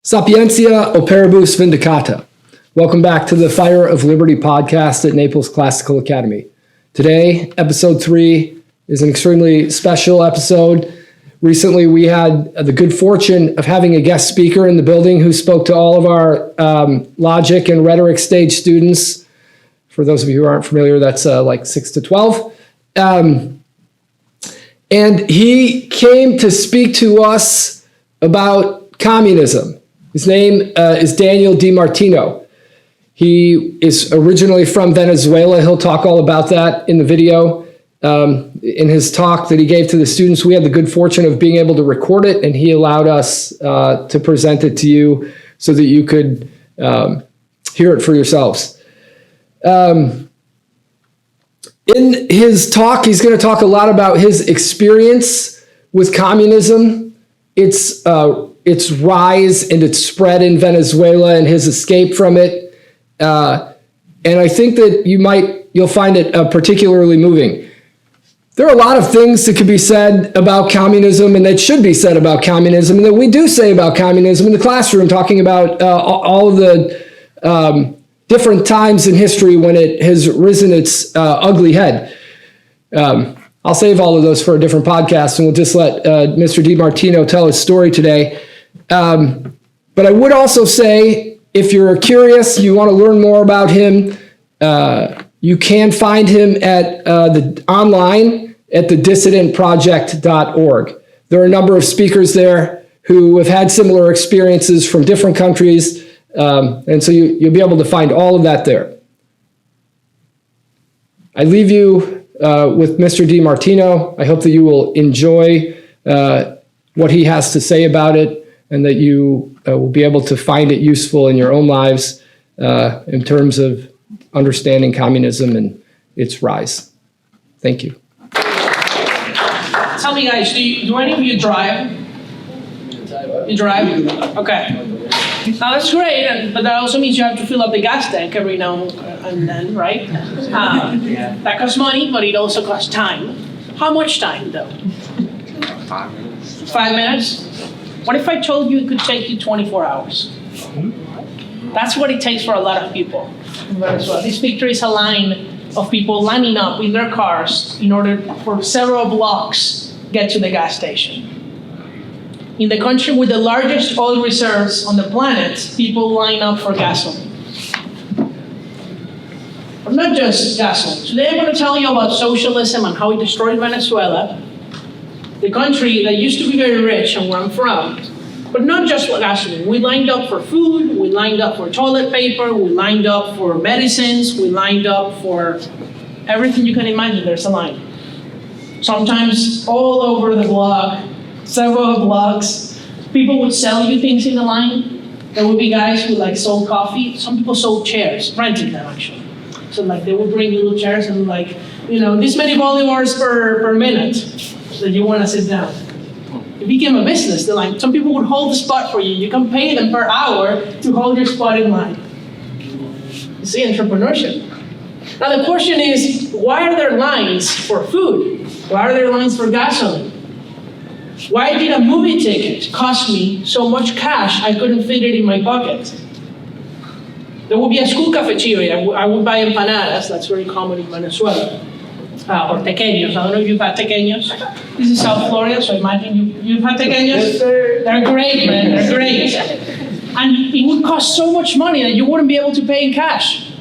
Sapientia operibus vindicata. Welcome back to the Fire of Liberty podcast at Naples Classical Academy. Today, episode 3 is an extremely special episode. Recently, we had the good fortune of having a guest speaker in the building who spoke to all of our logic and rhetoric stage students. For those of you who aren't familiar, that's like 6 to 12. And he came to speak to us about communism. His name is Daniel Di Martino. He is originally from Venezuela. He'll talk all about that in the video. In his talk that he gave to the students, we had the good fortune of being able to record it, and he allowed us to present it to you so that you could hear it for yourselves. In his talk, he's going to talk a lot about his experience with communism, its rise and its spread in Venezuela and his escape from it. And I think that you'll find it particularly moving. There are a lot of things that could be said about communism and that should be said about communism and that we do say about communism in the classroom, talking about all of the different times in history when it has risen its ugly head. I'll save all of those for a different podcast, and we'll just let Mr. Di Martino tell his story today. But I would also say, if you're curious, you want to learn more about him, you can find him at online at the dissidentproject.org. There are a number of speakers there who have had similar experiences from different countries, and so you'll be able to find all of that there. I leave you with Mr. Di Martino. I hope that you will enjoy what he has to say about it, and that you will be able to find it useful in your own lives in terms of understanding communism and its rise. Thank you. Tell me, guys, do any of you drive? You drive? Okay. Now that's great, but that also means you have to fill up the gas tank every now and then, right? That costs money, but it also costs time. How much time, though? 5 minutes? What if I told you it could take you 24 hours? That's what it takes for a lot of people in Venezuela. This picture is a line of people lining up in their cars in order for several blocks get to the gas station. In the country with the largest oil reserves on the planet, people line up for gasoline. But not just gasoline. Today I'm going to tell you about socialism and how it destroyed Venezuela, the country that used to be very rich and where I'm from. But not just for gasoline. We lined up for food, we lined up for toilet paper, we lined up for medicines, we lined up for everything you can imagine. There's a line. Sometimes all over the block, several blocks, people would sell you things in the line. There would be guys who sold coffee. Some people sold chairs, rented them actually. So they would bring little chairs and this many bolivars per minute that you want to sit down. It became a business. Some people would hold the spot for you. You can pay them per hour to hold your spot in line. You see, entrepreneurship. Now the question is, why are there lines for food? Why are there lines for gasoline? Why did a movie ticket cost me so much cash I couldn't fit it in my pocket? There would be a school cafeteria. I would buy empanadas. That's very common in Venezuela. Or tequeños. I don't know if you've had tequeños. This is South Florida, so imagine you've had tequeños. Yes, sir. They're great, man. They're great. And it would cost so much money that you wouldn't be able to pay in cash.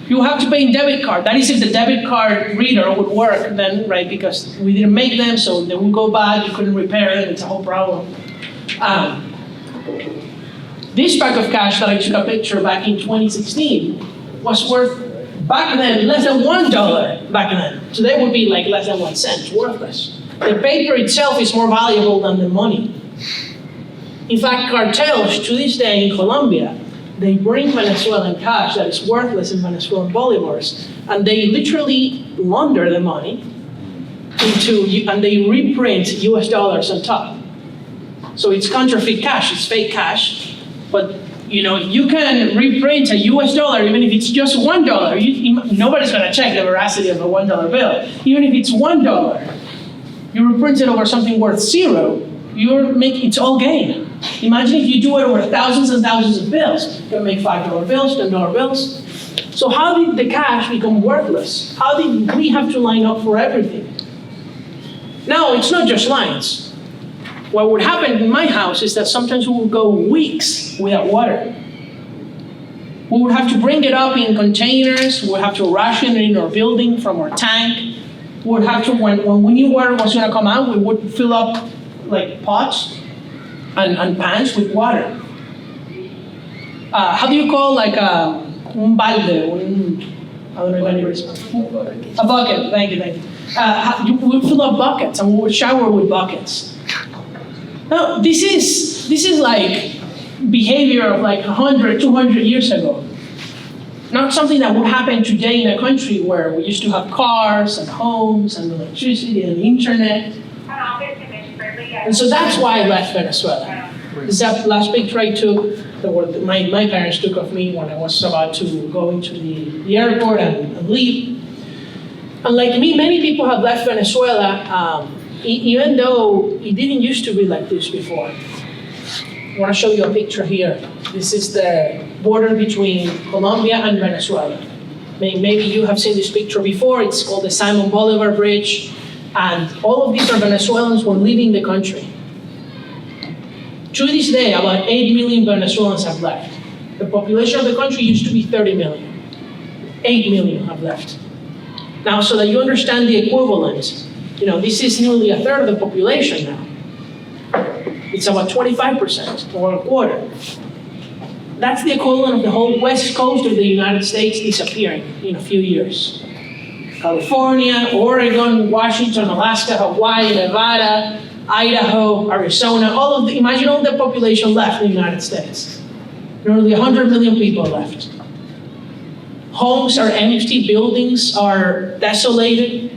You have to pay in debit card. That is if the debit card reader would work then, right? Because we didn't make them, so they would go bad. You couldn't repair them. It's a whole problem. This pack of cash that I took a picture back in 2016 was worth, back then, less than $1 back then. Today would be less than 1 cent, worthless. The paper itself is more valuable than the money. In fact, cartels to this day in Colombia, they bring Venezuelan cash that is worthless in Venezuelan bolivars, and they literally launder the money and they reprint US dollars on top. So it's counterfeit cash, it's fake cash, but you can reprint a US dollar even if it's just $1. Nobody's going to check the veracity of a $1 bill. Even if it's $1, you reprint it over something worth 0, it's all gain. Imagine if you do it over thousands and thousands of bills. You're gonna make $5 bills, $10 bills. So how did the cash become worthless? How did we have to line up for everything? Now, it's not just lines. What would happen in my house is that sometimes we would go weeks without water. We would have to bring it up in containers. We would have to ration it in our building from our tank. We would have to, when we knew water was gonna come out, we would fill up like pots and pans with water. How do you call like un balde? I don't know if anybody's... A bucket, thank you. We would fill up buckets and we would shower with buckets. Now, this is like behavior of like 100, 200 years ago. Not something that would happen today in a country where we used to have cars and homes and electricity and internet. And so that's why I left Venezuela. This is that last picture I took, that my parents took of me when I was about to go into the airport and leave. And like me, many people have left Venezuela, even though it didn't used to be like this before. I want to show you a picture here. This is the border between Colombia and Venezuela. Maybe you have seen this picture before. It's called the Simon Bolivar Bridge. And all of these are Venezuelans who are leaving the country. To this day, about 8 million Venezuelans have left. The population of the country used to be 30 million. 8 million have left. Now, so that you understand the equivalent, this is nearly a third of the population now. It's about 25% or a quarter. That's the equivalent of the whole west coast of the United States disappearing in a few years. California, Oregon, Washington, Alaska, Hawaii, Nevada, Idaho, Arizona, imagine all the population left in the United States. Nearly 100 million people left. Homes are empty, buildings are desolated,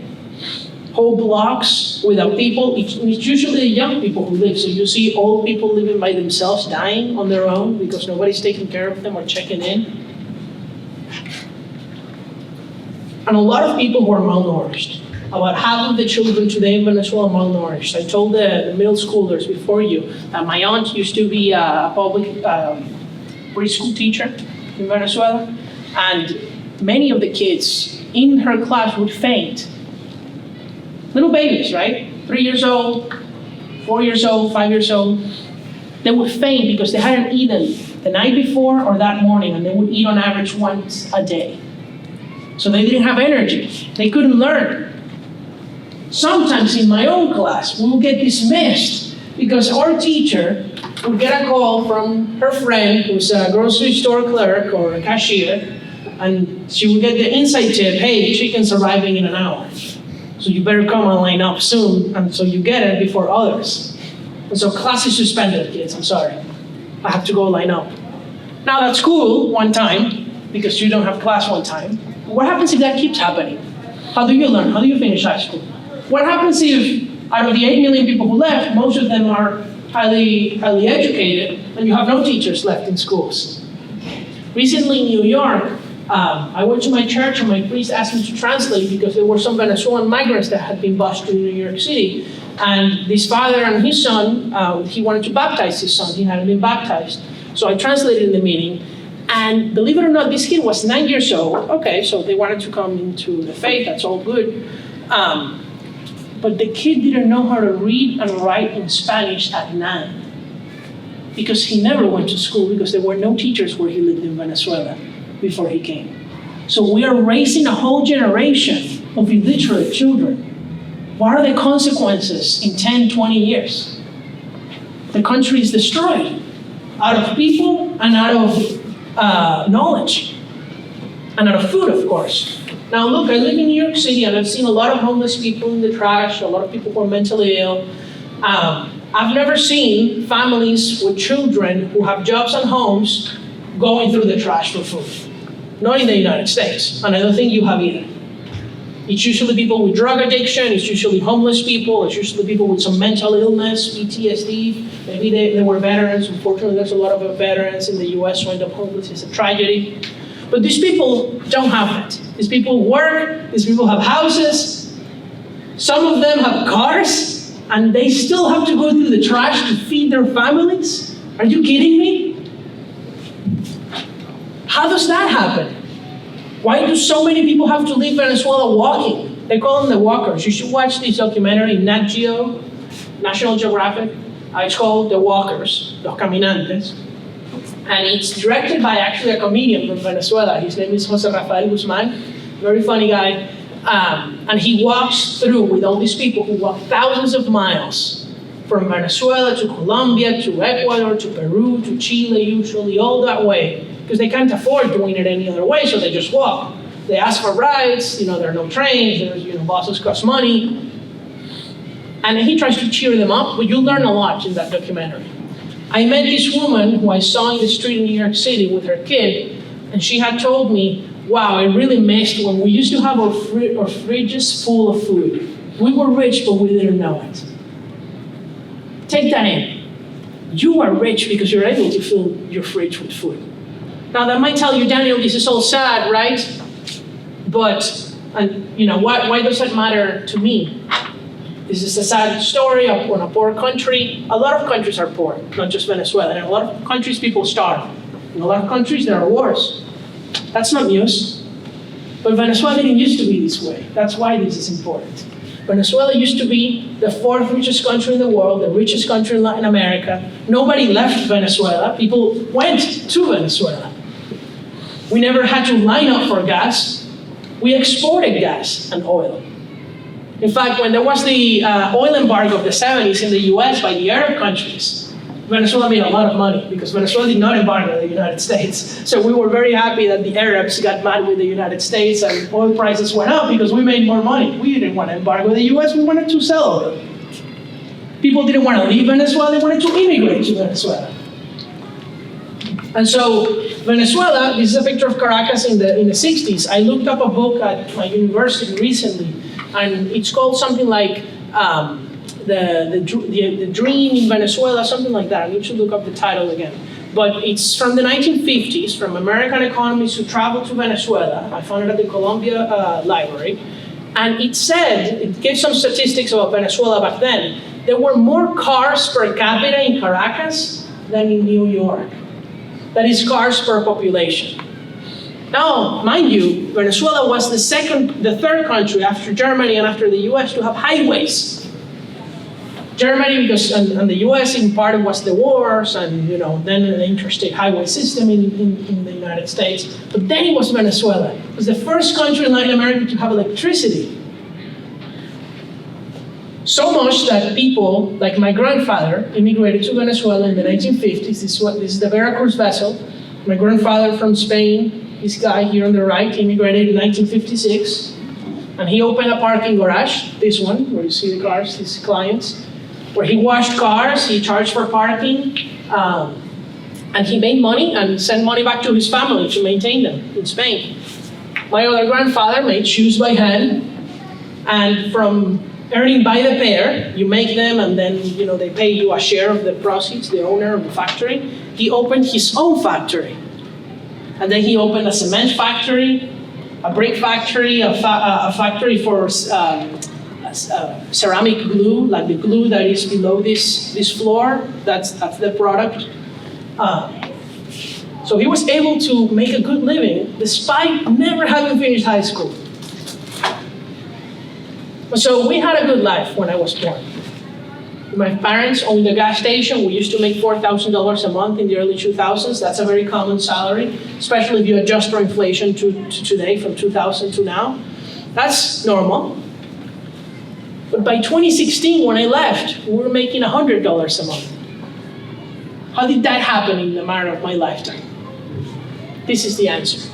whole blocks without people. It's usually the young people who live. So you see old people living by themselves, dying on their own because nobody's taking care of them or checking in. And a lot of people who are malnourished. About half of the children today in Venezuela are malnourished. I told the middle schoolers before you that my aunt used to be a public preschool teacher in Venezuela, and many of the kids in her class would faint. Little babies, right? 3 years old, 4 years old, 5 years old. They would faint because they hadn't eaten the night before or that morning, and they would eat on average once a day. So they didn't have energy. They couldn't learn. Sometimes in my own class, we would get dismissed because our teacher would get a call from her friend who's a grocery store clerk or a cashier, and she would get the inside tip, hey, chicken's arriving in an hour. So you better come and line up soon, and so you get it before others. And so class is suspended, kids, I'm sorry. I have to go line up. Now that's cool one time, because you don't have class one time. But what happens if that keeps happening? How do you learn? How do you finish high school? What happens if, out of the 8 million people who left, most of them are highly educated, and you have no teachers left in schools? Recently in New York, I went to my church and my priest asked me to translate because there were some Venezuelan migrants that had been bused in New York City. And this father and his son, he wanted to baptize his son. He hadn't been baptized. So I translated in the meeting. And believe it or not, this kid was 9 years old. Okay, so they wanted to come into the faith. That's all good. But the kid didn't know how to read and write in Spanish at 9. Because he never went to school because there were no teachers where he lived in Venezuela before he came. So we are raising a whole generation of illiterate children. What are the consequences in 10, 20 years? The country is destroyed out of people and out of knowledge and out of food, of course. Now look, I live in New York City and I've seen a lot of homeless people in the trash, a lot of people who are mentally ill. I've never seen families with children who have jobs and homes going through the trash for food. Not in the United States, and I don't think you have either. It's usually people with drug addiction, it's usually homeless people, it's usually people with some mental illness, PTSD. Maybe they were veterans. Unfortunately, there's a lot of veterans in the US who end up homeless. It's a tragedy. But these people don't have that. These people work, these people have houses. Some of them have cars, and they still have to go through the trash to feed their families? Are you kidding me? How does that happen? Why do so many people have to leave Venezuela walking? They call them the walkers. You should watch this documentary, Nat Geo, National Geographic. It's called The Walkers, Los Caminantes. And it's directed by actually a comedian from Venezuela. His name is Jose Rafael Guzman, very funny guy. And he walks through with all these people who walk thousands of miles from Venezuela to Colombia, to Ecuador, to Peru, to Chile, usually all that way, because they can't afford doing it any other way, so they just walk. They ask for rides, there are no trains, buses cost money. And he tries to cheer them up, but you'll learn a lot in that documentary. I met this woman who I saw in the street in New York City with her kid, and she had told me, wow, I really missed when we used to have our fridges full of food. We were rich, but we didn't know it. Take that in. You are rich because you're able to fill your fridge with food. Now that might tell you, Daniel, this is all sad, right? But, why does that matter to me? This is a sad story of a poor country. A lot of countries are poor, not just Venezuela. In a lot of countries, people starve. In a lot of countries, there are wars. That's not news. But Venezuela didn't used to be this way. That's why this is important. Venezuela used to be the fourth richest country in the world, the richest country in Latin America. Nobody left Venezuela. People went to Venezuela. We never had to line up for gas. We exported gas and oil. In fact, when there was the oil embargo of the 70s in the US by the Arab countries, Venezuela made a lot of money because Venezuela did not embargo the United States. So we were very happy that the Arabs got mad with the United States and oil prices went up because we made more money. We didn't want to embargo the US, we wanted to sell oil. People didn't want to leave Venezuela, they wanted to immigrate to Venezuela. And so Venezuela, this is a picture of Caracas in the 60s. I looked up a book at my university recently, and it's called something like the Dream in Venezuela, something like that. I need to look up the title again. But it's from the 1950s, from American economists who traveled to Venezuela. I found it at the Columbia Library. And it gave some statistics about Venezuela back then. There were more cars per capita in Caracas than in New York. That is cars per population. Now, mind you, Venezuela was the third country after Germany and after the US to have highways. Germany, because and the US in part was the wars, and then the interstate highway system in the United States. But then it was Venezuela. It was the first country in Latin America to have electricity. So much that people, like my grandfather, immigrated to Venezuela in the 1950s. This is the Veracruz vessel. My grandfather from Spain, this guy here on the right, immigrated in 1956. And he opened a parking garage, this one, where you see the cars, his clients, where he washed cars, he charged for parking, and he made money and sent money back to his family to maintain them in Spain. My other grandfather made shoes by hand, and from earning by the pair, you make them and then they pay you a share of the proceeds, the owner of the factory. He opened his own factory. And then he opened a cement factory, a brick factory, a factory for ceramic glue, like the glue that is below this floor. That's the product. So he was able to make a good living despite never having finished high school. So we had a good life when I was born. My parents owned a gas station. We used to make $4,000 a month in the early 2000s. That's a very common salary, especially if you adjust for inflation to today, from 2000 to now. That's normal. But by 2016, when I left, we were making $100 a month. How did that happen in the matter of my lifetime? This is the answer.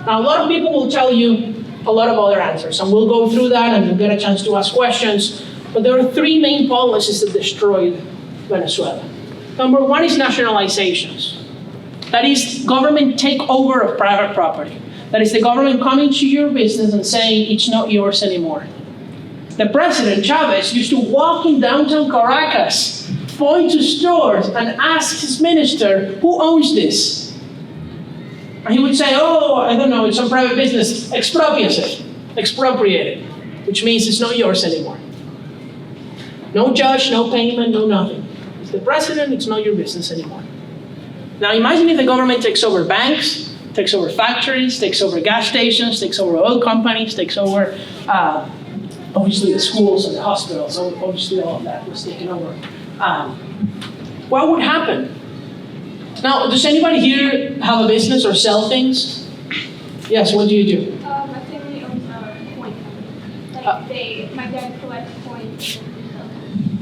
Now, a lot of people will tell you a lot of other answers, and we'll go through that and you'll get a chance to ask questions. But there are three main policies that destroyed Venezuela. Number one is nationalizations. That is government takeover of private property. That is the government coming to your business and saying it's not yours anymore. The president, Chavez, used to walk in downtown Caracas, point to stores and ask his minister, who owns this? And he would say, oh, I don't know, it's some private business. Expropriate it, which means it's not yours anymore. No judge, no payment, no nothing. It's the president, it's not your business anymore. Now imagine if the government takes over banks, takes over factories, takes over gas stations, takes over oil companies, takes over, obviously, the schools and the hospitals. Obviously, all of that was taken over. What would happen? Now, does anybody here have a business or sell things? Yes, what do you do? My family owns a coin company. My dad collects coins.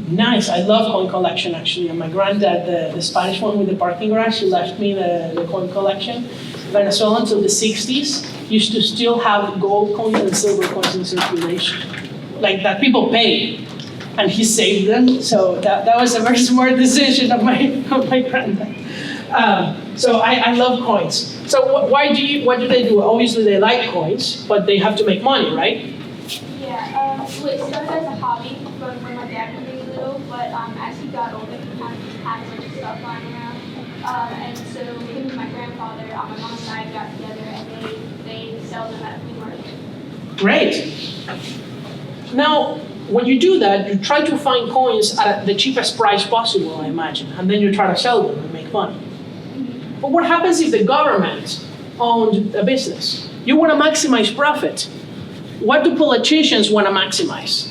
Nice. I love coin collection, actually. And my granddad, the Spanish one with the parking garage, he left me the coin collection. Venezuela until the 60s used to still have gold coins and silver coins in circulation, like that people paid, and he saved them. So that was a very smart decision of my granddad. So I love coins. So what do they do? Obviously they like coins, but they have to make money, right? Yeah. It started as a hobby from when my dad was really little, but as he got older, he kind of just had a bunch of stuff lying around. And so him and my grandfather on my mom's side got together and they sell them at a flea market. Great. Now, when you do that, you try to find coins at the cheapest price possible, I imagine, and then you try to sell them and make money. But what happens if the government owned a business? You want to maximize profit. What do politicians want to maximize?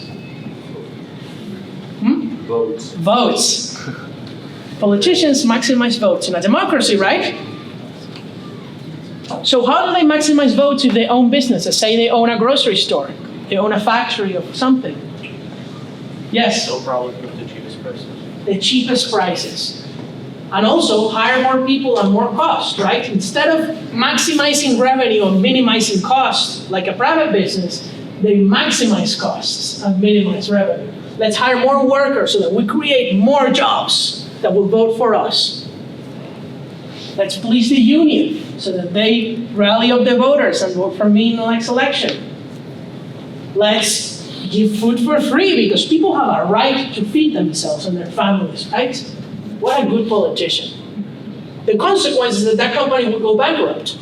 Votes. Votes. Politicians maximize votes in a democracy, right? So how do they maximize votes if they own businesses? Say they own a grocery store, they own a factory or something. Yes? They'll probably put the cheapest prices. The cheapest prices. And also hire more people and more cost, right? Instead of maximizing revenue or minimizing costs like a private business, they maximize costs and minimize revenue. Let's hire more workers so that we create more jobs that will vote for us. Let's please the union so that they rally up the voters and vote for me in the next election. Let's give food for free because people have a right to feed themselves and their families, right? What a good politician. The consequence is that that company will go bankrupt.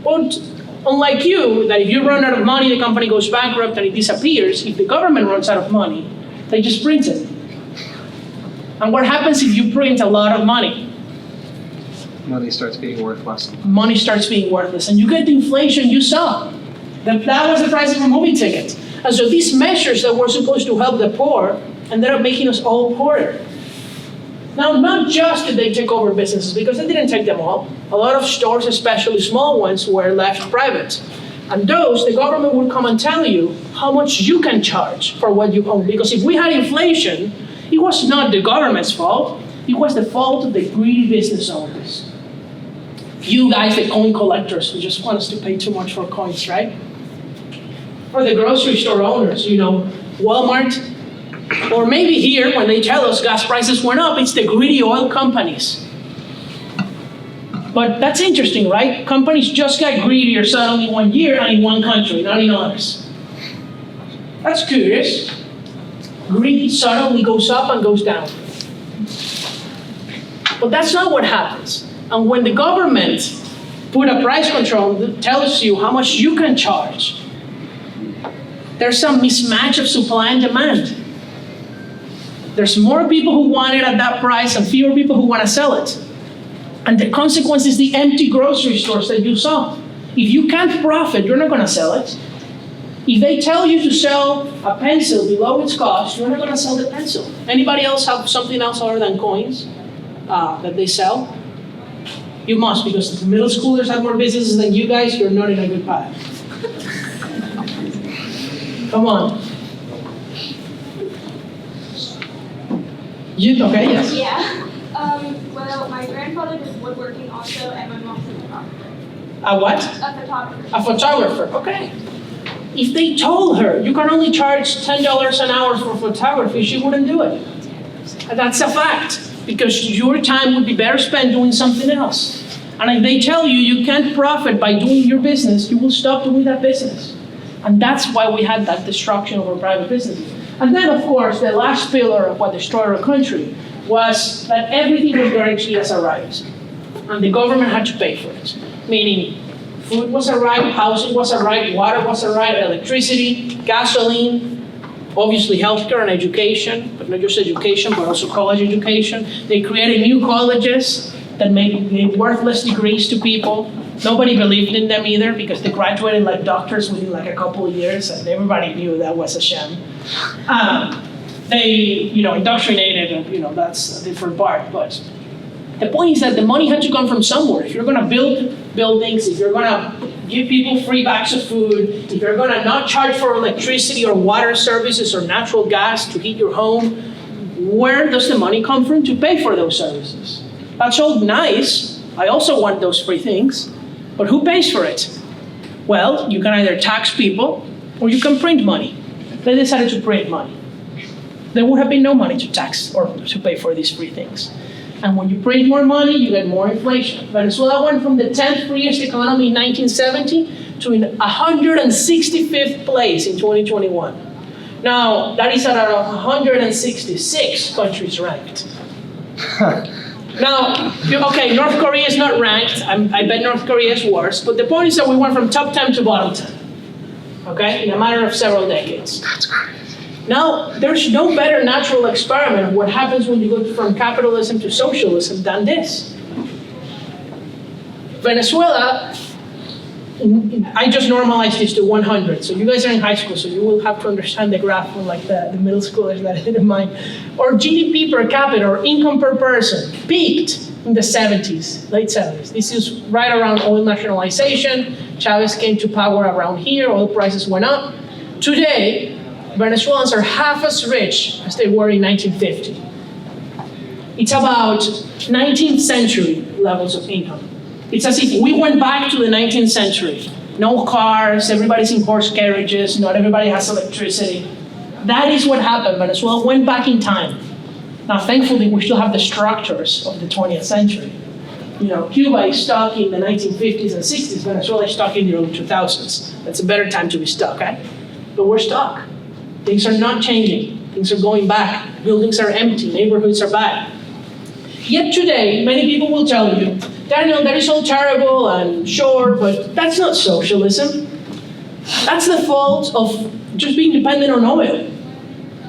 But unlike you, that if you run out of money, the company goes bankrupt and it disappears, if the government runs out of money, they just print it. And what happens if you print a lot of money? Money starts being worth less. Money starts being worthless, and you get the inflation you saw. That was the price of a movie ticket. And so these measures that were supposed to help the poor ended up making us all poorer. Now, not just did they take over businesses, because they didn't take them all. A lot of stores, especially small ones, were left private. And those, the government would come and tell you how much you can charge for what you own. Because if we had inflation, it was not the government's fault. It was the fault of the greedy business owners. You guys, the coin collectors, who just want us to pay too much for coins, right? Or the grocery store owners, Walmart. Or maybe here, when they tell us gas prices went up, it's the greedy oil companies. But that's interesting, right? Companies just got greedier suddenly one year and in one country, not in others. That's curious. Greed suddenly goes up and goes down. But that's not what happens. And when the government put a price control that tells you how much you can charge, there's some mismatch of supply and demand. There's more people who want it at that price and fewer people who want to sell it. And the consequence is the empty grocery stores that you saw. If you can't profit, you're not going to sell it. If they tell you to sell a pencil below its cost, you're not going to sell the pencil. Anybody else have something else other than coins that they sell? You must, because if the middle schoolers have more businesses than you guys, you're not in a good path. Come on. Okay, yes? Yeah. Well, my grandfather does woodworking also, and my mom's a photographer. A what? A photographer. A photographer, okay. If they told her you can only charge $10 an hour for photography, she wouldn't do it. And that's a fact, because your time would be better spent doing something else. And if they tell you you can't profit by doing your business, you will stop doing that business. And that's why we had that destruction of our private businesses. And then, of course, the last pillar of what destroyed our country was that everything was guaranteed as a right. And the government had to pay for it. Meaning, food was a right, housing was a right, water was a right, electricity, gasoline, obviously healthcare and education, but not just education, but also college education. They created new colleges that gave worthless degrees to people. Nobody believed in them either because they graduated like doctors within like a couple of years, and everybody knew that was a sham. They, indoctrinated, and that's a different part. But the point is that the money had to come from somewhere. If you're going to build buildings, if you're going to give people free bags of food, if you're going to not charge for electricity or water services or natural gas to heat your home, where does the money come from to pay for those services? That's all nice. I also want those free things. But who pays for it? Well, you can either tax people or you can print money. They decided to print money. There would have been no money to tax or to pay for these free things. And when you print more money, you get more inflation. Venezuela went from the 10th freest economy in 1970 to 165th place in 2021. Now, that is out of 166 countries ranked. Now, okay, North Korea is not ranked. I bet North Korea is worse. But the point is that we went from top 10 to bottom 10, okay, in a matter of several decades. That's crazy. Now, there's no better natural experiment of what happens when you go from capitalism to socialism than this. Venezuela, I just normalized this to 100. So you guys are in high school, so you will have to understand the graph from like the middle schoolers that I didn't mind. Or GDP per capita, or income per person, peaked in the 70s, late 70s. This is right around oil nationalization. Chavez came to power around here, oil prices went up. Today, Venezuelans are half as rich as they were in 1950. It's about 19th century levels of income. It's as if we went back to the 19th century. No cars, everybody's in horse carriages, not everybody has electricity. That is what happened. Venezuela went back in time. Now, thankfully, we still have the structures of the 20th century. Cuba is stuck in the 1950s and 60s. Venezuela is stuck in the early 2000s. That's a better time to be stuck, eh? But we're stuck. Things are not changing. Things are going back. Buildings are empty. Neighborhoods are bad. Yet today, many people will tell you, Daniel, that is all terrible and sure, but that's not socialism. That's the fault of just being dependent on oil.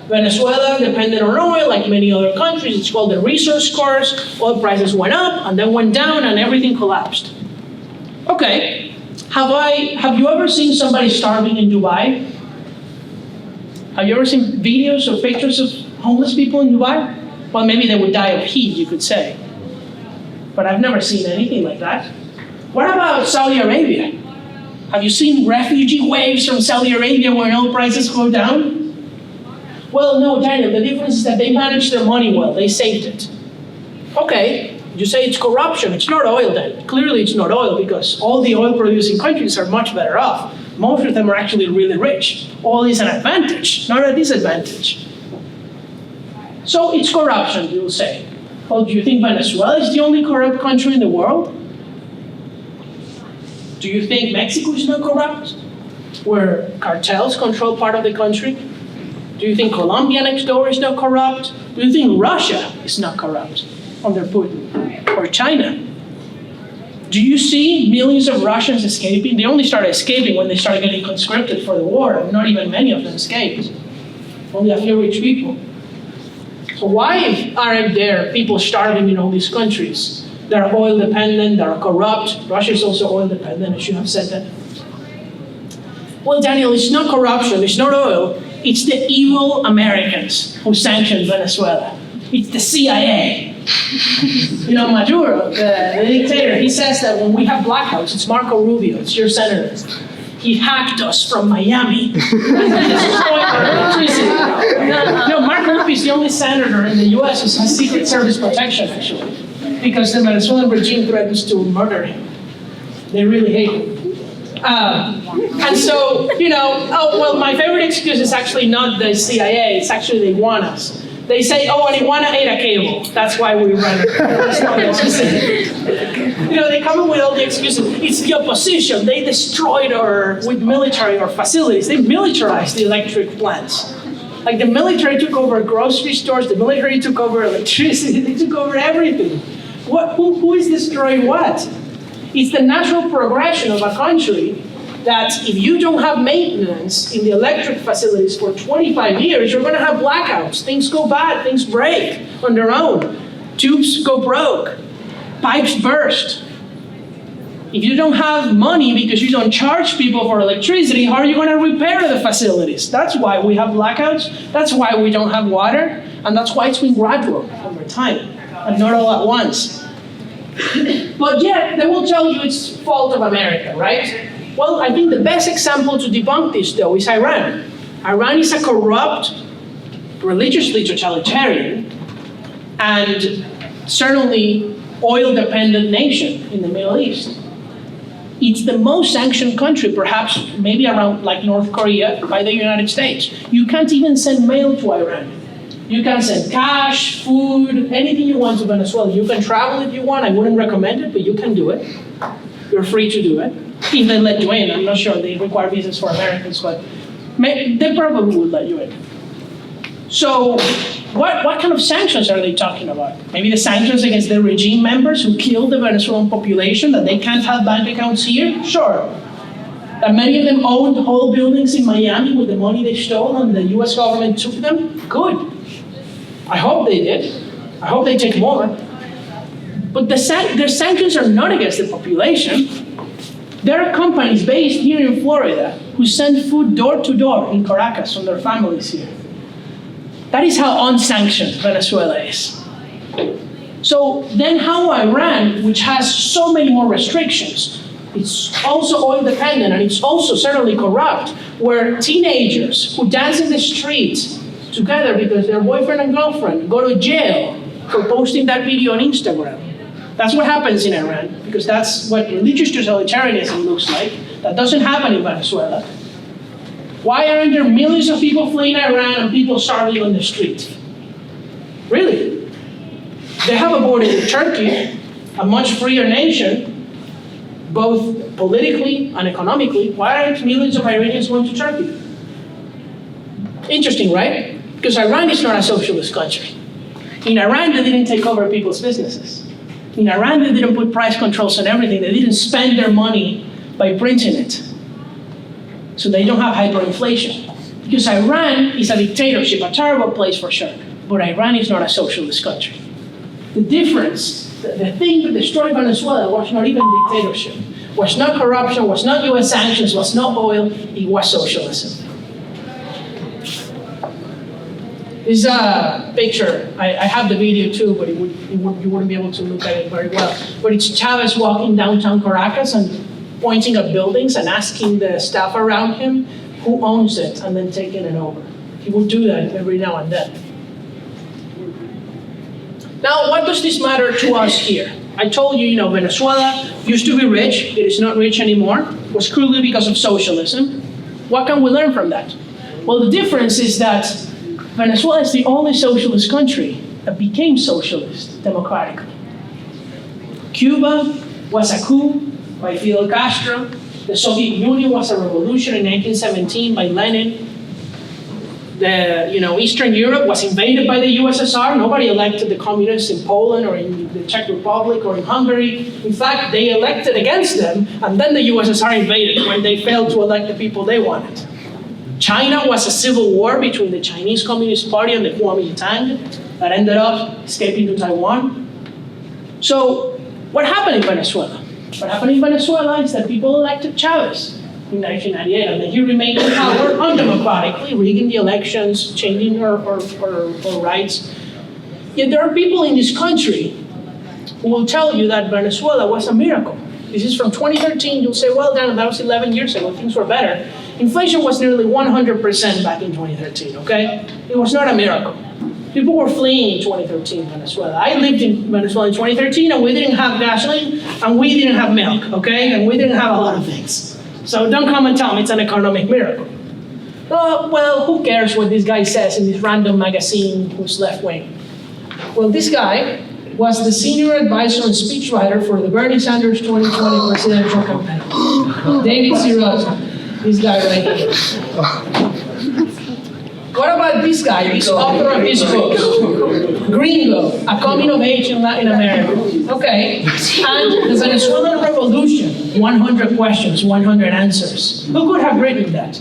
Venezuela depended on oil like many other countries. It's called the resource curse. Oil prices went up and then went down and everything collapsed. Okay, have you ever seen somebody starving in Dubai? Have you ever seen videos or pictures of homeless people in Dubai? Well, maybe they would die of heat, you could say. But I've never seen anything like that. What about Saudi Arabia? Have you seen refugee waves from Saudi Arabia when oil prices go down? Well, no, Daniel, the difference is that they managed their money well. They saved it. Okay, you say it's corruption. It's not oil then. Clearly it's not oil because all the oil-producing countries are much better off. Most of them are actually really rich. Oil is an advantage, not a disadvantage. So it's corruption, you'll say. Well, do you think Venezuela is the only corrupt country in the world? Do you think Mexico is not corrupt, where cartels control part of the country? Do you think Colombia next door is not corrupt? Do you think Russia is not corrupt under Putin? Or China? Do you see millions of Russians escaping? They only started escaping when they started getting conscripted for the war, and not even many of them escaped. Only a few rich people. So why aren't there people starving in all these countries that are oil dependent, that are corrupt? Russia is also oil dependent, as you have said that. Well, Daniel, it's not corruption, it's not oil. It's the evil Americans who sanctioned Venezuela. It's the CIA. Maduro, the dictator, he says that when we have blackouts, it's Marco Rubio, it's your senator. He hacked us from Miami. No, Marco Rubio is the only senator in the US who has Secret Service protection, actually, because the Venezuelan regime threatens to murder him. They really hate him. And so, my favorite excuse is actually not the CIA, it's actually they want us. They say, and Iguana ate a cable. That's why we run it. That's not what you say. They come up with all the excuses. It's the opposition. They destroyed with military or facilities. They militarized the electric plants. Like the military took over grocery stores. The military took over electricity. They took over everything. Who is destroying what? It's the natural progression of a country that if you don't have maintenance in the electric facilities for 25 years, you're gonna have blackouts. Things go bad, things break on their own. Tubes go broke, pipes burst. If you don't have money because you don't charge people for electricity, how are you gonna repair the facilities? That's why we have blackouts, that's why we don't have water, and that's why it's been gradual over time, and not all at once. But yet, they will tell you it's fault of America, right? Well, I think the best example to debunk this, though, is Iran. Iran is a corrupt, religiously totalitarian, and certainly oil-dependent nation in the Middle East. It's the most sanctioned country, perhaps maybe around like North Korea, by the United States. You can't even send mail to Iran. You can send cash, food, anything you want to Venezuela. You can travel if you want. I wouldn't recommend it, but you can do it. You're free to do it. If they let you in, I'm not sure they require visas for Americans, but they probably would let you in. So what kind of sanctions are they talking about? Maybe the sanctions against the regime members who killed the Venezuelan population, that they can't have bank accounts here? Sure. That many of them owned whole buildings in Miami with the money they stole and the US government took them? Good. I hope they did. I hope they take more. But their sanctions are not against the population. There are companies based here in Florida who send food door to door in Caracas from their families here. That is how unsanctioned Venezuela is. So then how Iran, which has so many more restrictions, it's also oil dependent and it's also certainly corrupt, where teenagers who dance in the streets together because their boyfriend and girlfriend go to jail for posting that video on Instagram. That's what happens in Iran, because that's what religious totalitarianism looks like. That doesn't happen in Venezuela. Why aren't there millions of people fleeing Iran and people starving on the street? Really? They have a border with Turkey, a much freer nation, both politically and economically. Why aren't millions of Iranians going to Turkey? Interesting, right? Because Iran is not a socialist country. In Iran, they didn't take over people's businesses. In Iran, they didn't put price controls on everything. They didn't spend their money by printing it. So they don't have hyperinflation. Because Iran is a dictatorship, a terrible place for sure. But Iran is not a socialist country. The difference, the thing that destroyed Venezuela was not even dictatorship, was not corruption, was not US sanctions, was not oil, it was socialism. This is a picture. I have the video too, but you wouldn't be able to look at it very well. But it's Chavez walking downtown Caracas and pointing at buildings and asking the staff around him who owns it and then taking it over. He would do that every now and then. Now, what does this matter to us here? I told you, Venezuela used to be rich. It is not rich anymore. It was cruelly because of socialism. What can we learn from that? Well, the difference is that Venezuela is the only socialist country that became socialist democratically. Cuba was a coup by Fidel Castro. The Soviet Union was a revolution in 1917 by Lenin. Eastern Europe was invaded by the USSR. Nobody elected the communists in Poland or in the Czech Republic or in Hungary. In fact, they elected against them, and then the USSR invaded when they failed to elect the people they wanted. China was a civil war between the Chinese Communist Party and the Kuomintang that ended up escaping to Taiwan. So what happened in Venezuela? What happened in Venezuela is that people elected Chavez in 1998, and then he remained in power undemocratically, rigging the elections, changing our rights. Yet there are people in this country who will tell you that Venezuela was a miracle. This is from 2013. You'll say, well, Dan, that was 11 years ago. Things were better. Inflation was nearly 100% back in 2013, okay? It was not a miracle. People were fleeing in 2013 in Venezuela. I lived in Venezuela in 2013, and we didn't have gasoline, and we didn't have milk, okay? And we didn't have a lot of things. So don't come and tell me it's an economic miracle. Well, who cares what this guy says in this random magazine who's left-wing? Well, this guy was the senior advisor and speechwriter for the Bernie Sanders 2020 presidential campaign. David Sirota, this guy right here. What about this guy, this author of this book? Gringo, A Coming of Age in Latin America. Okay. And the Venezuelan Revolution, 100 questions, 100 answers. Who could have written that?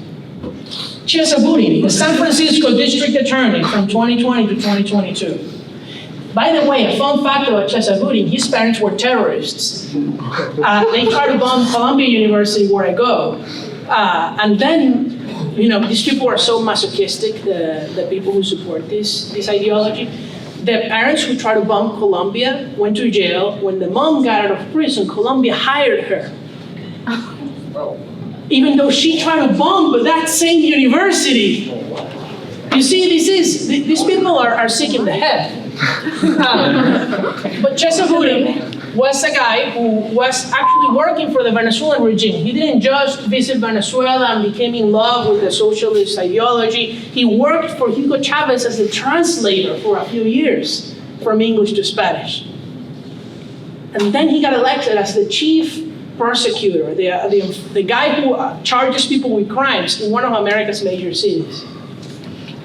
Chesabuti, the San Francisco District Attorney from 2020 to 2022. By the way, a fun fact about Chesabuti, his parents were terrorists. They tried to bomb Columbia University where I go. And then, these people are so masochistic, the people who support this ideology. The parents who tried to bomb Columbia went to jail. When the mom got out of prison, Columbia hired her. Even though she tried to bomb that same university. You see, these people are sick in the head. But Chesabuti was a guy who was actually working for the Venezuelan regime. He didn't just visit Venezuela and became in love with the socialist ideology. He worked for Hugo Chavez as a translator for a few years from English to Spanish. And then he got elected as the chief prosecutor, the guy who charges people with crimes in one of America's major cities.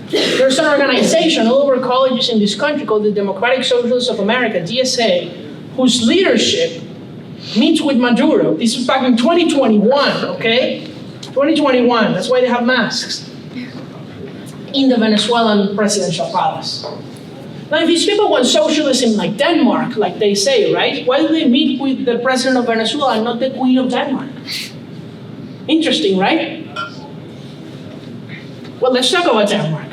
There's an organization all over colleges in this country called the Democratic Socialists of America, DSA, whose leadership meets with Maduro. This was back in 2021, okay? 2021, that's why they have masks. In the Venezuelan presidential palace. Now, if these people want socialism like Denmark, like they say, right? Why do they meet with the president of Venezuela and not the Queen of Denmark? Interesting, right? Well, let's talk about Denmark.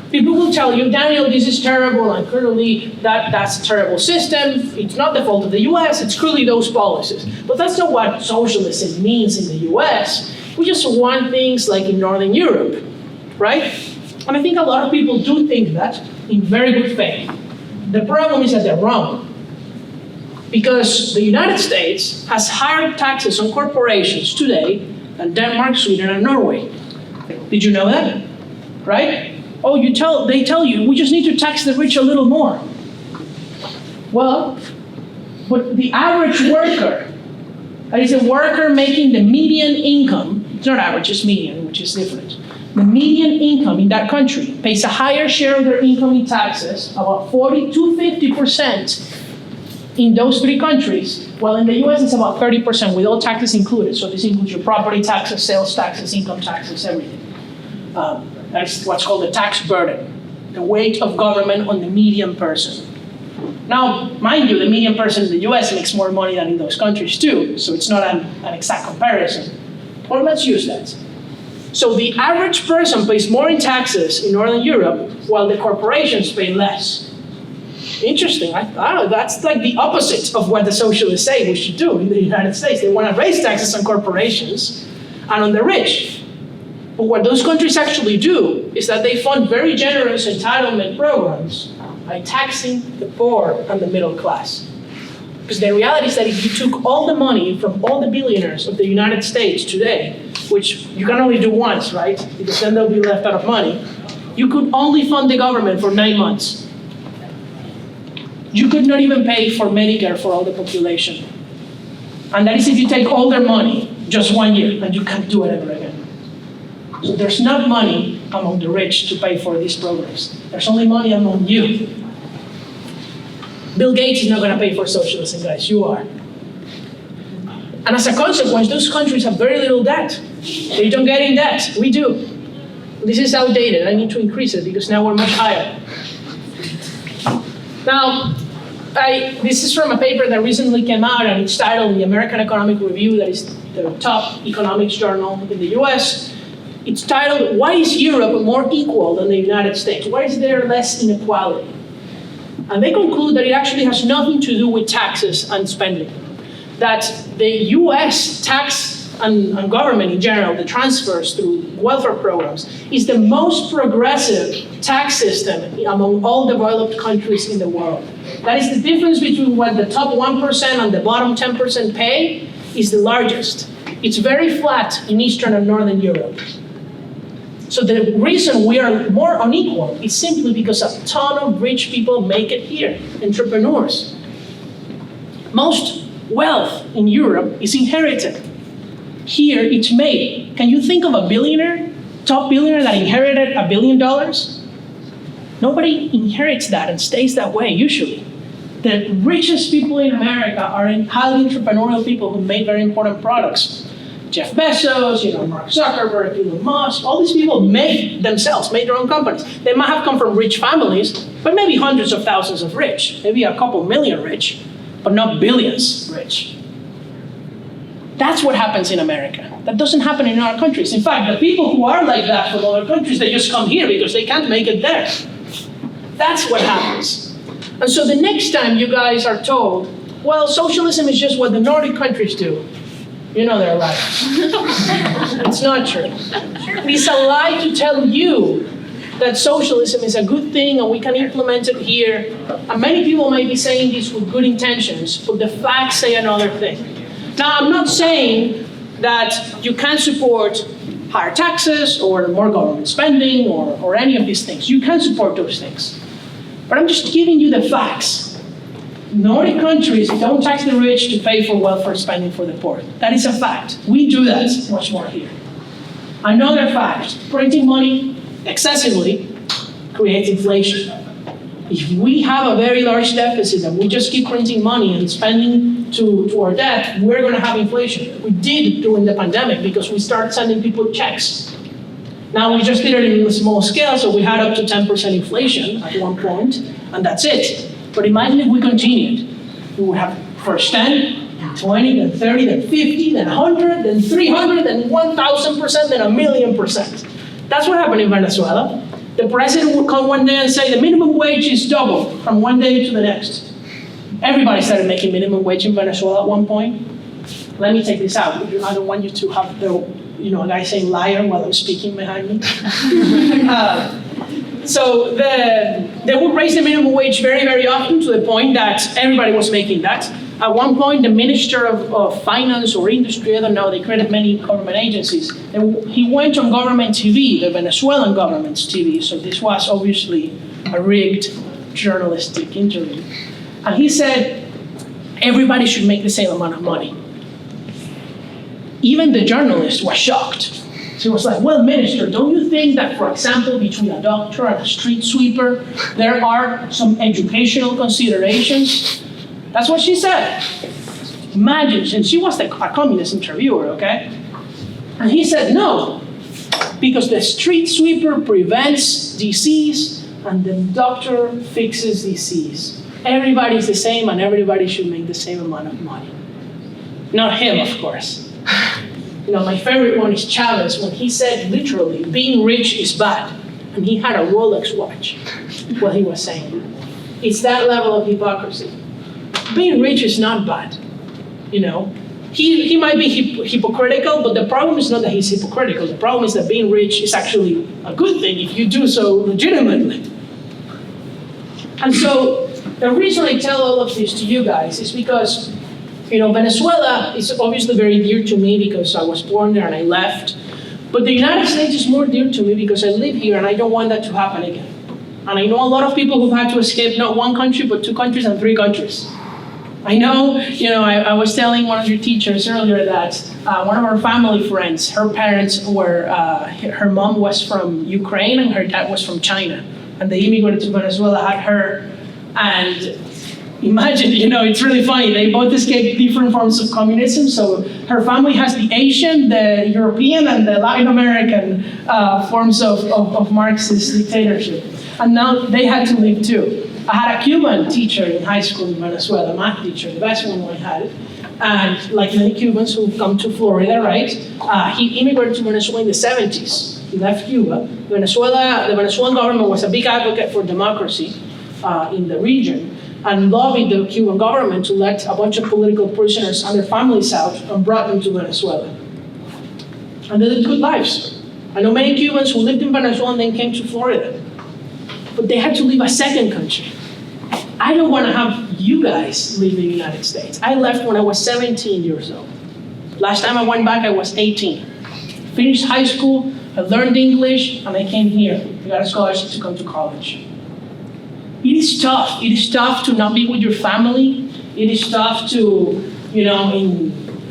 People will tell you, Daniel, this is terrible, and clearly that's a terrible system. It's not the fault of the US, it's clearly those policies. But that's not what socialism means in the US. We just want things like in Northern Europe, right? And I think a lot of people do think that in very good faith. The problem is that they're wrong. Because the United States has higher taxes on corporations today than Denmark, Sweden, and Norway. Did you know that? Right? Oh, they tell you, we just need to tax the rich a little more. Well, but the average worker, that is a worker making the median income, it's not average, it's median, which is different. The median income in that country pays a higher share of their income in taxes, about 40 to 50% in those three countries, while in the US it's about 30% with all taxes included. So this includes your property taxes, sales taxes, income taxes, everything. That's what's called the tax burden, the weight of government on the median person. Now, mind you, the median person in the US makes more money than in those countries too, so it's not an exact comparison. But let's use that. So the average person pays more in taxes in Northern Europe, while the corporations pay less. Interesting. I don't know, that's like the opposite of what the socialists say we should do in the United States. They want to raise taxes on corporations and on the rich. But what those countries actually do is that they fund very generous entitlement programs by taxing the poor and the middle class. Because the reality is that if you took all the money from all the billionaires of the United States today, which you can only do once, right? Because then they'll be left out of money, you could only fund the government for 9 months. You could not even pay for Medicare for all the population. And that is if you take all their money just 1 year, and you can't do it ever again. So there's not money among the rich to pay for these programs. There's only money among you. Bill Gates is not going to pay for socialism, guys. You are. And as a consequence, those countries have very little debt. They don't get in debt. We do. This is outdated. I need to increase it because now we're much higher. Now, this is from a paper that recently came out, and it's titled The American Economic Review, that is the top economics journal in the US. It's titled, Why is Europe more equal than the United States? Why is there less inequality? And they conclude that it actually has nothing to do with taxes and spending. That the US tax and government in general, the transfers through welfare programs, is the most progressive tax system among all developed countries in the world. That is the difference between what the top 1% and the bottom 10% pay is the largest. It's very flat in Eastern and Northern Europe. So the reason we are more unequal is simply because a ton of rich people make it here, entrepreneurs. Most wealth in Europe is inherited. Here, it's made. Can you think of a billionaire top billionaire that inherited $1 billion, nobody inherits that and stays that way usually. The richest people in America are highly entrepreneurial people who make very important products. Jeff Bezos, Mark Zuckerberg, Elon Musk, all these people made their own companies. They might have come from rich families, but maybe hundreds of thousands of rich, maybe a couple million rich, but not billions rich. That's what happens in America. That doesn't happen in other countries. In fact, the people who are like that from other countries, they just come here because they can't make it there. That's what happens. And so the next time you guys are told, well, socialism is just what the Nordic countries do, you know they're right. It's not true. It is a lie to tell you that socialism is a good thing and we can implement it here. And many people may be saying this with good intentions, but the facts say another thing. Now, I'm not saying that you can't support higher taxes or more government spending or any of these things. You can support those things. But I'm just giving you the facts. Nordic countries don't tax the rich to pay for welfare spending for the poor. That is a fact. We do that much more here. Another fact, printing money excessively creates inflation. If we have a very large deficit and we just keep printing money and spending to our debt, we're going to have inflation. We did during the pandemic because we started sending people checks. Now we just did it in a small scale, so we had up to 10% inflation at one point, and that's it. But imagine if we continued. We would have first 10, then 20, then 30, then 50, then 100, then 300, then 1,000%, then 1,000,000%. That's what happened in Venezuela. The president would come one day and say the minimum wage is double from one day to the next. Everybody started making minimum wage in Venezuela at one point. Let me take this out. I don't want you to have the, a guy saying liar while I'm speaking behind me. So they would raise the minimum wage very, very often to the point that everybody was making that. At one point, the Minister of Finance or Industry, I don't know, they created many government agencies. He went on government TV, the Venezuelan government's TV, so this was obviously a rigged journalistic interview. And he said, everybody should make the same amount of money. Even the journalist was shocked. She was like, well, Minister, don't you think that, for example, between a doctor and a street sweeper, there are some educational considerations? That's what she said. Imagine, and she was a communist interviewer, okay? And he said, no, because the street sweeper prevents disease and the doctor fixes disease. Everybody's the same and everybody should make the same amount of money. Not him, of course. My favorite one is Chavez, when he said, literally, being rich is bad. And he had a Rolex watch, what he was saying. It's that level of hypocrisy. Being rich is not bad, He might be hypocritical, but the problem is not that he's hypocritical. The problem is that being rich is actually a good thing if you do so legitimately. And so the reason I tell all of this to you guys is because Venezuela is obviously very dear to me because I was born there and I left. But the United States is more dear to me because I live here and I don't want that to happen again. And I know a lot of people who've had to escape not one country, but 2 countries and 3 countries. I know, I was telling one of your teachers earlier that one of our family friends, her parents were, her mom was from Ukraine and her dad was from China. And they immigrated to Venezuela, had her, and imagine, it's really funny. They both escaped different forms of communism. So her family has the Asian, the European, and the Latin American forms of Marxist dictatorship. And now they had to leave too. I had a Cuban teacher in high school in Venezuela, a math teacher, the best one I had. And like many Cubans who come to Florida, right? He immigrated to Venezuela in the 70s. He left Cuba. The Venezuelan government was a big advocate for democracy in the region, and lobbied the Cuban government to let a bunch of political prisoners and their families out and brought them to Venezuela. And they lived good lives. I know many Cubans who lived in Venezuela and then came to Florida. But they had to leave a second country. I don't want to have you guys leave the United States. I left when I was 17 years old. Last time I went back, I was 18. Finished high school, I learned English, and I came here. I got a scholarship to come to college. It is tough. It is tough to not be with your family. It is tough to,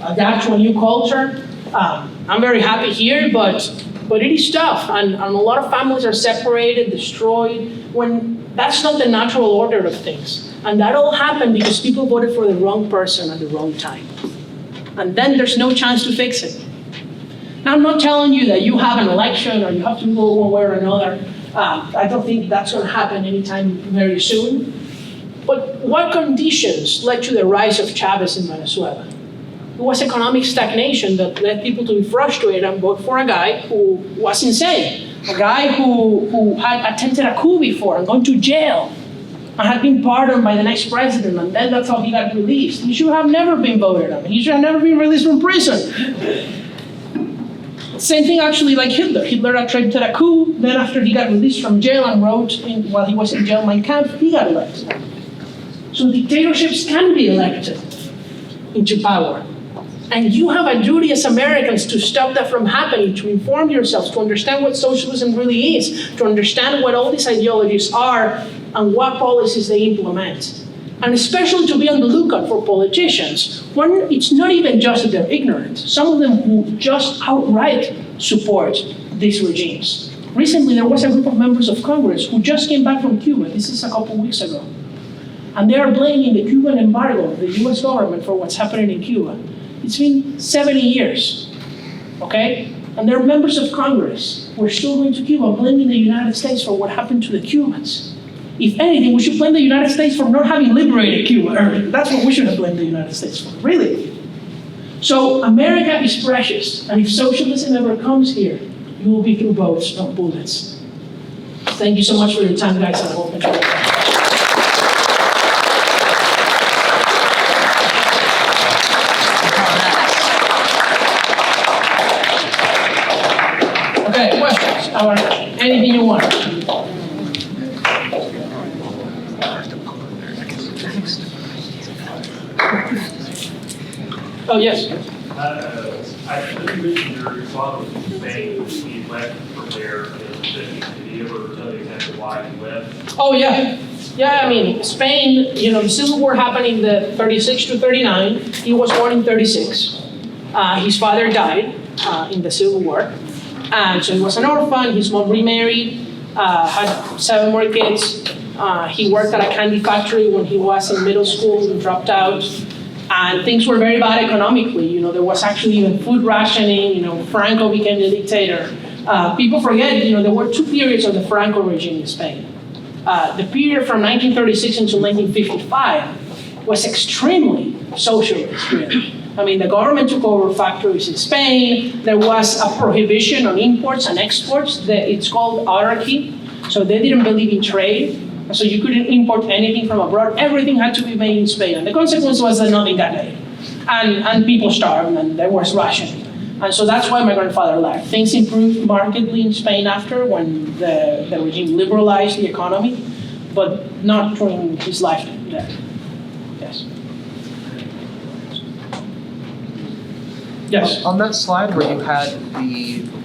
adapt to a new culture. I'm very happy here, but But it is tough, and a lot of families are separated, destroyed, when that's not the natural order of things. And that all happened because people voted for the wrong person at the wrong time. And then there's no chance to fix it. Now, I'm not telling you that you have an election or you have to go one way or another. I don't think that's going to happen anytime very soon. But what conditions led to the rise of Chavez in Venezuela? It was economic stagnation that led people to be frustrated and vote for a guy who was insane. A guy who had attempted a coup before and gone to jail and had been pardoned by the next president, and then that's how he got released. He should have never been voted on. He should have never been released from prison. Same thing actually like Hitler. Hitler attempted a coup, then after he got released from jail and wrote while he was in jail, Mein Kampf, he got elected. So dictatorships can be elected into power. And you have a duty as Americans to stop that from happening, to inform yourselves, to understand what socialism really is, to understand what all these ideologies are and what policies they implement. And especially to be on the lookout for politicians, when it's not even just that they're ignorant. Some of them who just outright support these regimes. Recently, there was a group of members of Congress who just came back from Cuba. This is a couple weeks ago. And they are blaming the Cuban embargo, the US government, for what's happening in Cuba. It's been 70 years, okay? And there are members of Congress who are still going to Cuba blaming the United States for what happened to the Cubans. If anything, we should blame the United States for not having liberated Cuba. That's what we should have blamed the United States for, really. So America is precious, and if socialism ever comes here, you will be through boats, not bullets. Thank you so much for your time, guys, and I hope you enjoy it. Okay, questions or anything you want? Oh, yes. I think you mentioned your father was in Spain. He left from there in the 50s. Did he ever tell you exactly why he left? Oh, yeah. Yeah, I mean, Spain, the Civil War happened in the 36 to 39. He was born in 36. His father died in the Civil War. And so he was an orphan. His mom remarried, had 7 more kids. He worked at a candy factory when he was in middle school and dropped out. And things were very bad economically. There was actually even food rationing. Franco became the dictator. People forget, there were 2 periods of the Franco regime in Spain. The period from 1936 until 1955 was extremely socialist, really. I mean, the government took over factories in Spain. There was a prohibition on imports and exports. It's called autarky. So they didn't believe in trade. So you couldn't import anything from abroad. Everything had to be made in Spain. And the consequence was that nothing got made. And people starved, and there was rationing. And so that's why my grandfather left. Things improved markedly in Spain after, when the regime liberalized the economy, but not during his lifetime there. Yes. Yes. On that slide where you had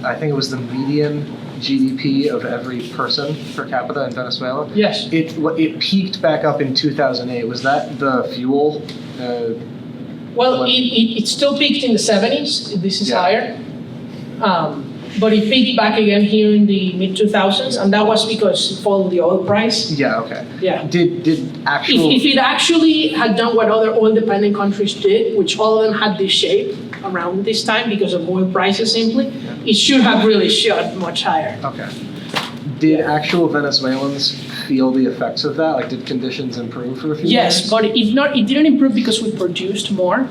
I think it was the median GDP of every person per capita in Venezuela. Yes. It peaked back up in 2008. Was that the fuel? Well, it still peaked in the 70s. This is higher. But it peaked back again here in the mid-2000s, and that was because it followed the oil price. Yeah, okay. Yeah. Did actual... If it actually had done what other oil-dependent countries did, which all of them had this shape around this time because of oil prices simply, it should have really shot much higher. Okay. Did actual Venezuelans feel the effects of that? Like, did conditions improve for a few years? Yes, but it didn't improve because we produced more.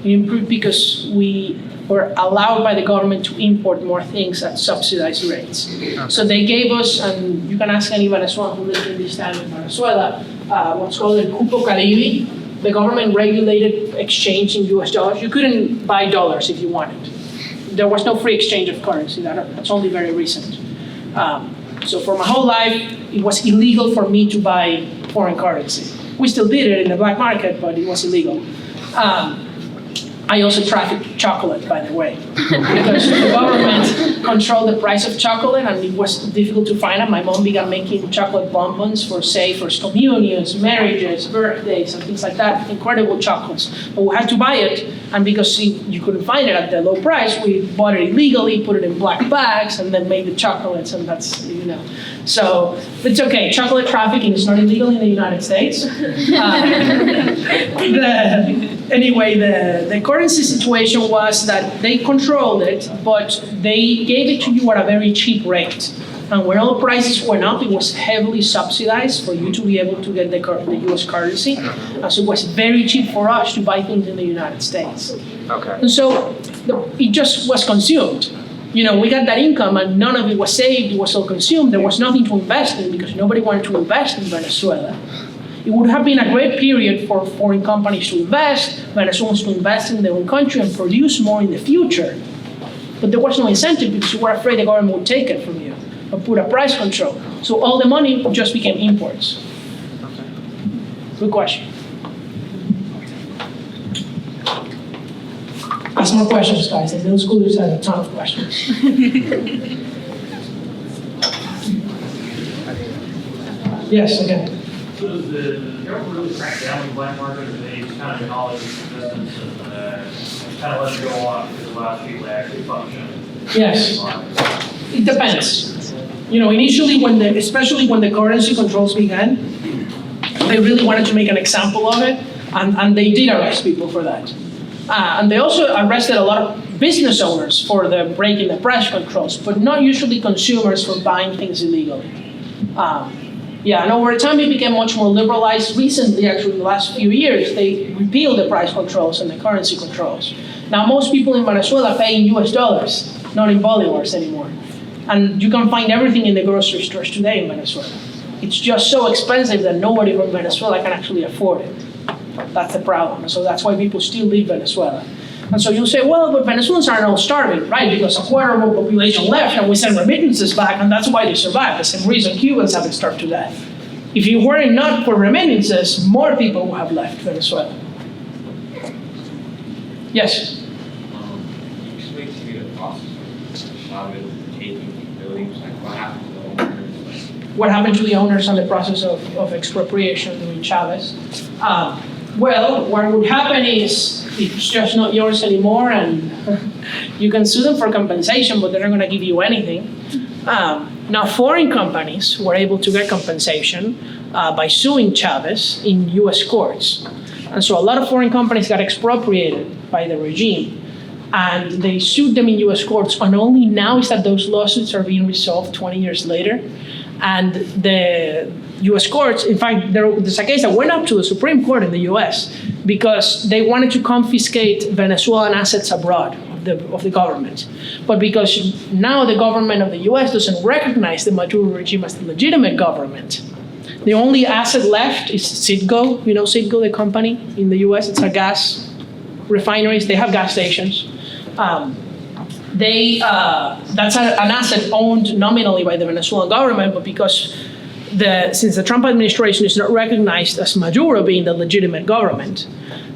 It improved because we were allowed by the government to import more things at subsidized rates. Okay. So they gave us, and you can ask any Venezuelan who lived in this time in Venezuela, what's called el cupo Caribe. The government regulated exchange in US dollars. You couldn't buy dollars if you wanted. There was no free exchange of currency. That's only very recent. So for my whole life, it was illegal for me to buy foreign currency. We still did it in the black market, but it was illegal. I also trafficked chocolate, by the way, because the government controlled the price of chocolate and it was difficult to find it. My mom began making chocolate bonbons for, say, first communions, marriages, birthdays, and things like that, incredible chocolates. But we had to buy it, and because you couldn't find it at the low price, we bought it illegally, put it in black bags, and then made the chocolates, and that's, So it's okay. Chocolate trafficking is not illegal in the United States. Anyway, the currency situation was that they controlled it, but they gave it to you at a very cheap rate. And when all prices went up, it was heavily subsidized for you to be able to get the US currency. So it was very cheap for us to buy things in the United States. Okay. And so it just was consumed. We got that income and none of it was saved, it was all consumed. There was nothing to invest in because nobody wanted to invest in Venezuela. It would have been a great period for foreign companies to invest, Venezuelans to invest in their own country and produce more in the future. But there was no incentive because you were afraid the government would take it from you or put a price control. So all the money just became imports. Good question. Ask more questions, guys. The middle schoolers have a ton of questions. Yes, again. So does the government really crack down on the black market, or do they kind of acknowledge its existence and kind of let it go on because it allows people to actually function? Yes. It depends. Initially, especially when the currency controls began, they really wanted to make an example of it, and they did arrest people for that. And they also arrested a lot of business owners for breaking the price controls, but not usually consumers for buying things illegally. And over time it became much more liberalized. Recently, actually, in the last few years, they repealed the price controls and the currency controls. Now, most people in Venezuela pay in US dollars, not in bolivars anymore. And you can find everything in the grocery stores today in Venezuela. It's just so expensive that nobody from Venezuela can actually afford it. That's the problem. So that's why people still leave Venezuela. And so you'll say, well, but Venezuelans are not starving, right? Because a quarter of the population left and we send remittances back, and that's why they survived. The same reason Cubans haven't starved to death. If it were not for remittances, more people would have left Venezuela. Yes? Explain to me the process of Chavez taking buildings, like what happened to the owners? What happened to the owners on the process of expropriation during Chavez? Well, what would happen is it's just not yours anymore, and you can sue them for compensation, but they're not going to give you anything. Now, foreign companies were able to get compensation by suing Chavez in U.S. courts. And so a lot of foreign companies got expropriated by the regime, and they sued them in U.S. courts, and only now is that those lawsuits are being resolved 20 years later. And the U.S. courts, in fact, there's a case that went up to the Supreme Court in the U.S. because they wanted to confiscate Venezuelan assets abroad of the government. But because now the government of the U.S. doesn't recognize the Maduro regime as the legitimate government, the only asset left is Citgo. You know Citgo, the company in the U.S.? It's a gas refineries. They have gas stations. That's an asset owned nominally by the Venezuelan government, but because since the Trump administration is not recognized as Maduro being the legitimate government,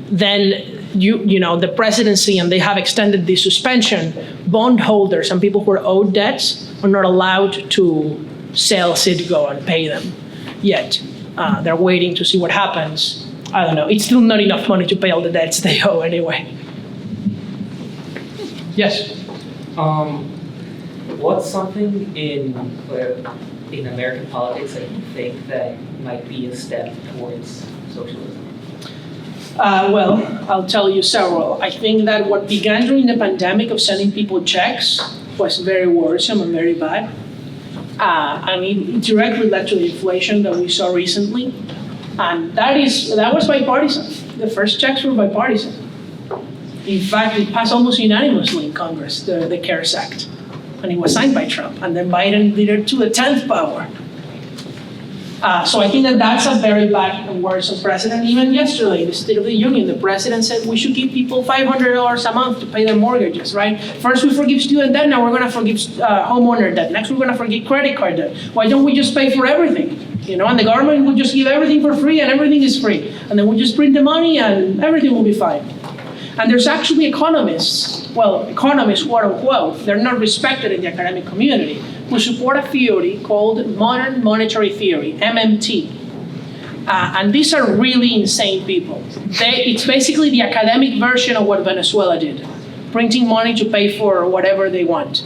then the presidency, and they have extended the suspension, bondholders and people who are owed debts are not allowed to sell Citgo and pay them yet. They're waiting to see what happens. I don't know. It's still not enough money to pay all the debts they owe anyway. Yes? What's something in American politics that you think that might be a step towards socialism? Well, I'll tell you several. I think that what began during the pandemic of sending people checks was very worrisome and very bad. It directly led to the inflation that we saw recently. And that was bipartisan. The first checks were bipartisan. In fact, it passed almost unanimously in Congress, the CARES Act. And it was signed by Trump. And then Biden did it to the 10th power. So I think that's a very bad and worrisome precedent. Even yesterday, in the State of the Union, the president said we should give people $500 a month to pay their mortgages, right? First we forgive student debt, now we're going to forgive homeowner debt. Next we're going to forgive credit card debt. Why don't we just pay for everything? And the government will just give everything for free, and everything is free. And then we'll just print the money and everything will be fine. And there's actually economists, quote unquote, they're not respected in the academic community, who support a theory called modern monetary theory, MMT. And these are really insane people. It's basically the academic version of what Venezuela did, printing money to pay for whatever they want.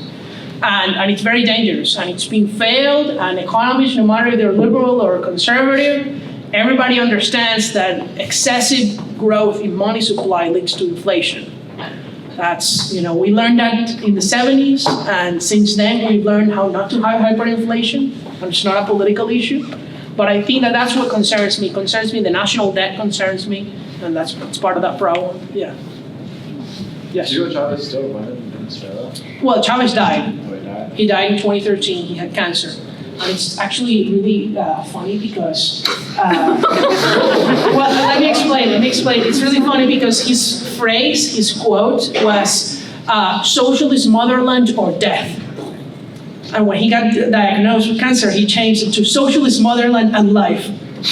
And it's very dangerous, and it's been failed, and economists, no matter if they're liberal or conservative, everybody understands that excessive growth in money supply leads to inflation. That's, we learned that in the 70s, and since then we've learned how not to have hyperinflation, and it's not a political issue. But I think that's what concerns me. The national debt concerns me, and that's part of that problem. Yeah. Yes. Do you know Chavez still running in Venezuela? Well, Chavez died. Oh, he died? He died in 2013. He had cancer. And it's actually really funny because, well, let me explain. It's really funny because his phrase, his quote was, socialist motherland or death. And when he got diagnosed with cancer, he changed it to socialist motherland and life.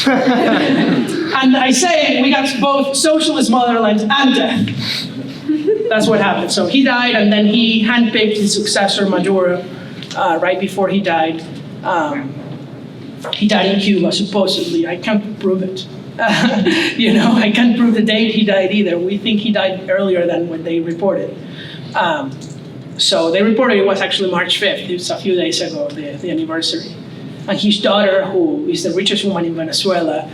And I say we got both socialist motherland and death. That's what happened. So he died, and then he handpicked his successor, Maduro, right before he died. He died in Cuba, supposedly. I can't prove it. I can't prove the date he died either. We think he died earlier than when they reported. So they reported it was actually March 5th. It was a few days ago, the anniversary. And his daughter, who is the richest woman in Venezuela,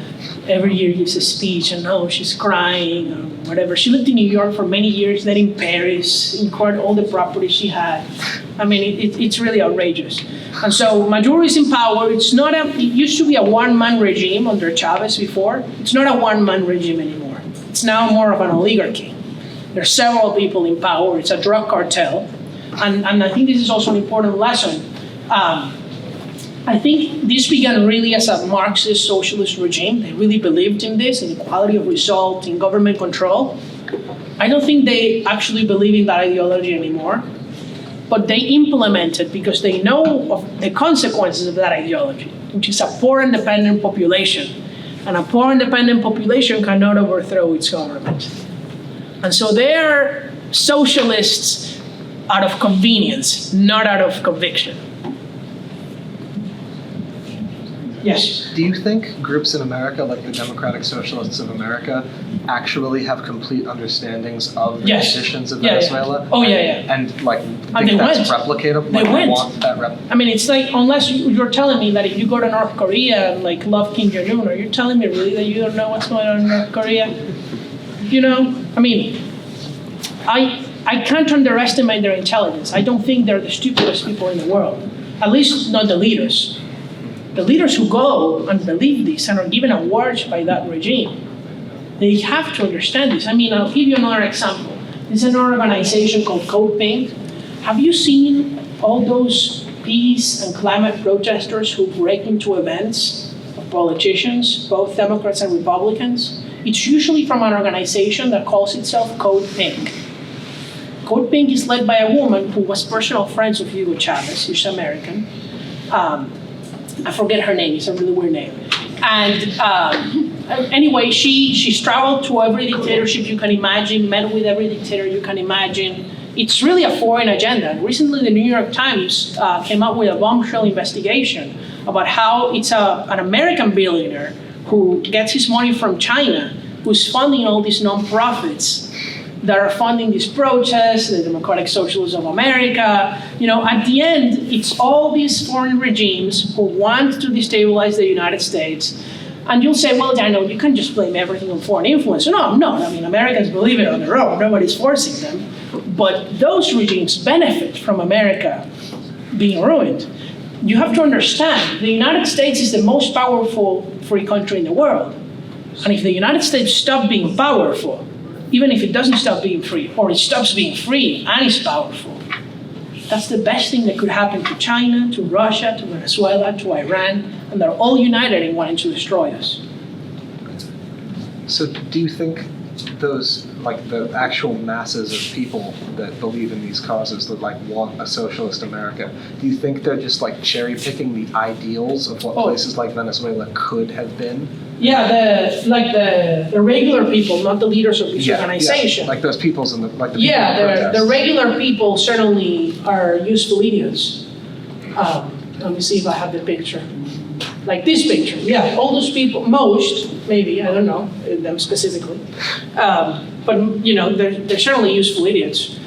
every year gives a speech, and she's crying or whatever. She lived in New York for many years, then in Paris, in court, all the property she had. I mean, it's really outrageous. And so Maduro is in power. It used to be a one-man regime under Chavez before. It's not a one-man regime anymore. It's now more of an oligarchy. There are several people in power. It's a drug cartel. And I think this is also an important lesson. I think this began really as a Marxist socialist regime. They really believed in this, in equality of result, in government control. I don't think they actually believe in that ideology anymore, but they implement it because they know of the consequences of that ideology, which is a poor independent population. And a poor independent population cannot overthrow its government. And so they're socialists out of convenience, not out of conviction. Yes. Do you think groups in America, like the Democratic Socialists of America, actually have complete understandings of the conditions of Venezuela? Yeah. Oh, yeah. And And think that's replicatable? They went. Want that I mean, it's like, unless you're telling me that if you go to North Korea and love Kim Jong-un, are you telling me really that you don't know what's going on in North Korea? I mean, I can't underestimate their intelligence. I don't think they're the stupidest people in the world, at least not the leaders. The leaders who go and believe this and are given awards by that regime, they have to understand this. I mean, I'll give you another example. There's an organization called Code Pink. Have you seen all those peace and climate protesters who break into events of politicians, both Democrats and Republicans? It's usually from an organization that calls itself Code Pink. Code Pink is led by a woman who was personal friends with Hugo Chavez. She's American. I forget her name. It's a really weird name. And anyway, she's traveled to every dictatorship you can imagine, met with every dictator you can imagine. It's really a foreign agenda. Recently, the New York Times came out with a bombshell investigation about how it's an American billionaire who gets his money from China, who's funding all these nonprofits that are funding these protests, the Democratic Socialists of America. At the end, it's all these foreign regimes who want to destabilize the United States. And you'll say, well, Daniel, you can't just blame everything on foreign influence. No, I'm not. I mean, Americans believe it on their own. Nobody's forcing them. But those regimes benefit from America being ruined. You have to understand, the United States is the most powerful free country in the world. And if the United States stopped being powerful, even if it doesn't stop being free, or it stops being free and is powerful, that's the best thing that could happen to China, to Russia, to Venezuela, to Iran, and they're all united in wanting to destroy us. So do you think those like the actual masses of people that believe in these causes that like want a socialist America, do you think they're just like cherry picking the ideals of what places like Venezuela could have been? Yeah, the regular people, not the leaders of each organization. Like those peoples in the like the people Yeah, in the protests. the regular people certainly are useful idiots. Let me see if I have the picture. Like this picture, yeah, all those people, most, maybe, I don't know, them specifically. But, you know, they're certainly useful idiots.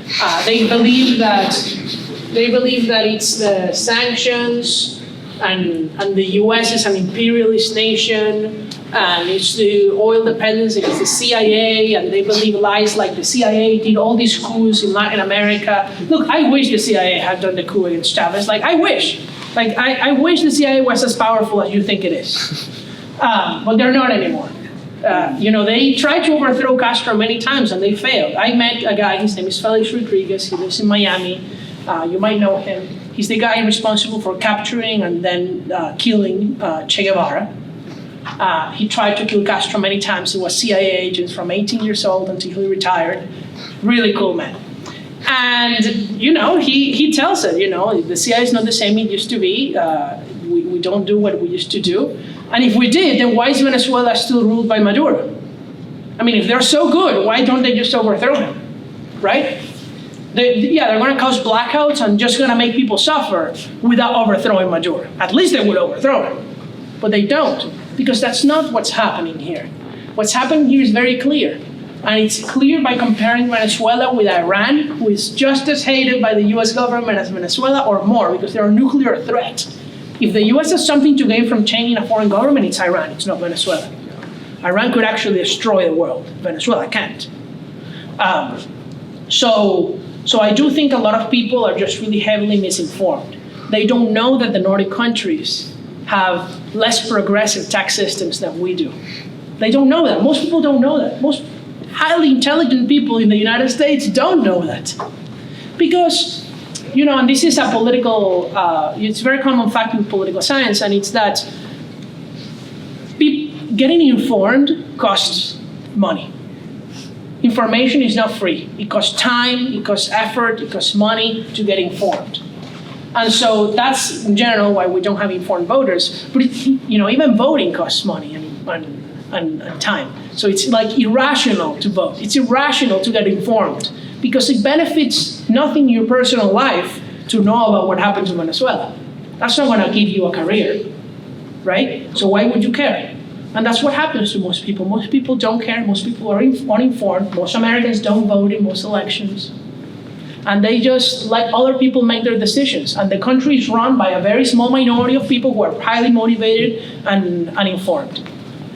They believe that it's the sanctions and the US is an imperialist nation, and it's the oil dependence, it's the CIA, and they believe lies like the CIA did all these coups in Latin America. Look, I wish the CIA had done the coup against Chavez. Like, I wish. Like, I wish the CIA was as powerful as you think it is. But they're not anymore. You know, they tried to overthrow Castro many times and they failed. I met a guy, his name is Felix Rodriguez, he lives in Miami. You might know him. He's the guy responsible for capturing and then killing Che Guevara. He tried to kill Castro many times. He was CIA agent from 18 years old until he retired. Really cool man. And, you know, he tells it, you know, the CIA is not the same it used to be. We don't do what we used to do. And if we did, then why is Venezuela still ruled by Maduro? I mean, if they're so good, why don't they just overthrow him, right? They're going to cause blackouts and just going to make people suffer without overthrowing Maduro. At least they would overthrow him. But they don't, because that's not what's happening here. What's happening here is very clear. And it's clear by comparing Venezuela with Iran, who is just as hated by the US government as Venezuela or more, because they're a nuclear threat. If the US has something to gain from changing a foreign government, it's Iran, it's not Venezuela. Iran could actually destroy the world. Venezuela can't. So I do think a lot of people are just really heavily misinformed. They don't know that the Nordic countries have less progressive tax systems than we do. They don't know that. Most people don't know that. Most highly intelligent people in the United States don't know that. Because, you know, and this is a political, it's a very common fact in political science, and it's that getting informed costs money. Information is not free. It costs time, it costs effort, it costs money to get informed. And so that's in general why we don't have informed voters. But you know, even voting costs money and time. So it's like irrational to vote. It's irrational to get informed because it benefits nothing in your personal life to know about what happened to Venezuela. That's not going to give you a career, right? So why would you care? And that's what happens to most people. Most people don't care. Most people are uninformed. Most Americans don't vote in most elections. And they just let other people make their decisions. And the country is run by a very small minority of people who are highly motivated and informed.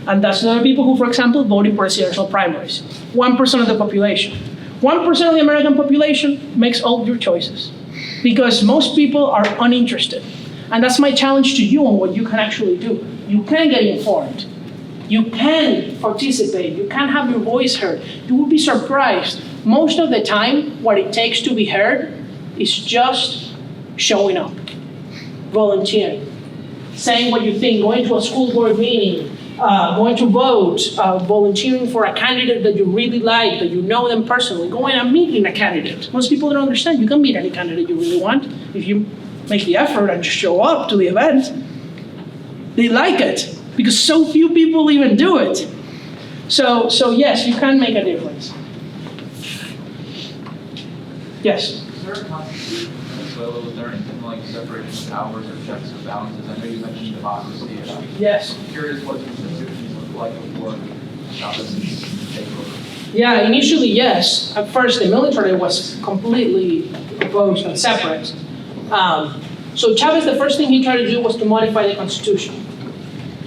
And that's the people who, for example, vote in presidential primaries. 1% of the population. 1% of the American population makes all your choices. Because most people are uninterested. And that's my challenge to you on what you can actually do. You can get informed. You can participate. You can have your voice heard. You will be surprised. Most of the time, what it takes to be heard is just showing up, volunteering, saying what you think, going to a school board meeting, going to vote, volunteering for a candidate that you really like, that you know them personally, going and meeting a candidate. Most people don't understand. You can meet any candidate you really want if you make the effort and just show up to the event. They like it because so few people even do it. So yes, you can make a difference. Yes? Is there a constitution in Venezuela? Was there anything like separation of powers or checks and balances? I know you mentioned democracy. Yes. I'm curious what the institutions looked like before Chavez's takeover. Yeah, initially, yes. At first, the military was completely opposed and separate. So Chavez, the first thing he tried to do was to modify the constitution.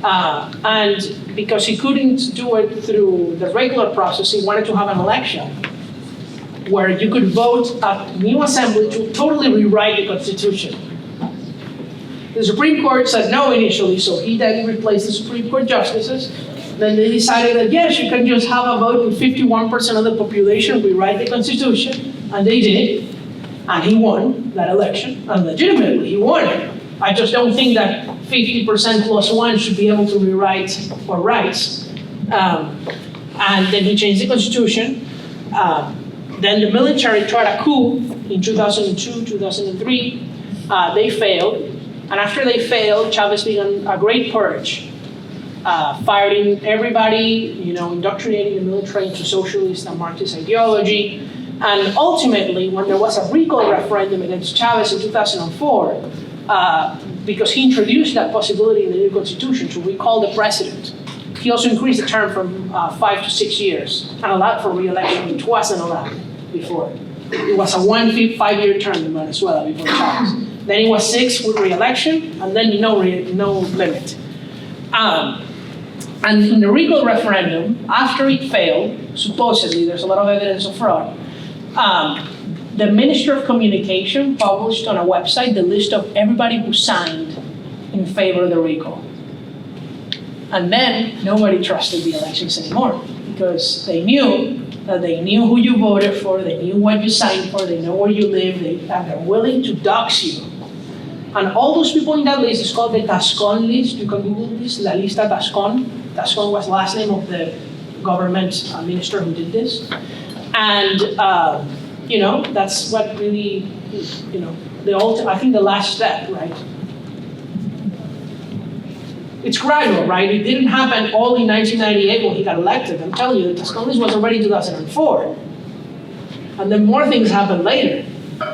And because he couldn't do it through the regular process, he wanted to have an election where you could vote a new assembly to totally rewrite the constitution. The Supreme Court said no initially, so he then replaced the Supreme Court justices. Then they decided that yes, you can just have a vote with 51% of the population, rewrite the constitution, and they did. And he won that election, and legitimately he won it. I just don't think that 50% plus one should be able to rewrite our rights. And then he changed the constitution. Then the military tried a coup in 2002, 2003. They failed. And after they failed, Chavez began a great purge, firing everybody, indoctrinating the military into socialist and Marxist ideology. And ultimately, when there was a recall referendum against Chavez in 2004, because he introduced that possibility in the new constitution to recall the president, he also increased the term from 5 to 6 years and allowed for re-election, which wasn't allowed before. It was a 5-year term in Venezuela before Chavez. Then it was 6 with re-election, and then no limit. And in the recall referendum, after it failed, supposedly, there's a lot of evidence of fraud, the Minister of Communication published on a website the list of everybody who signed in favor of the recall. And then nobody trusted the elections anymore because they knew who you voted for, they knew what you signed for, they know where you live, and they're willing to dox you. And all those people in that list is called the Tascon list. You can Google this, La Lista Tascon. Tascon was the last name of the government minister who did this. And, that's what really, I think the last step, right? It's gradual, right? It didn't happen all in 1998 when he got elected. I'm telling you, the Tascon list was already 2004. And then more things happened later.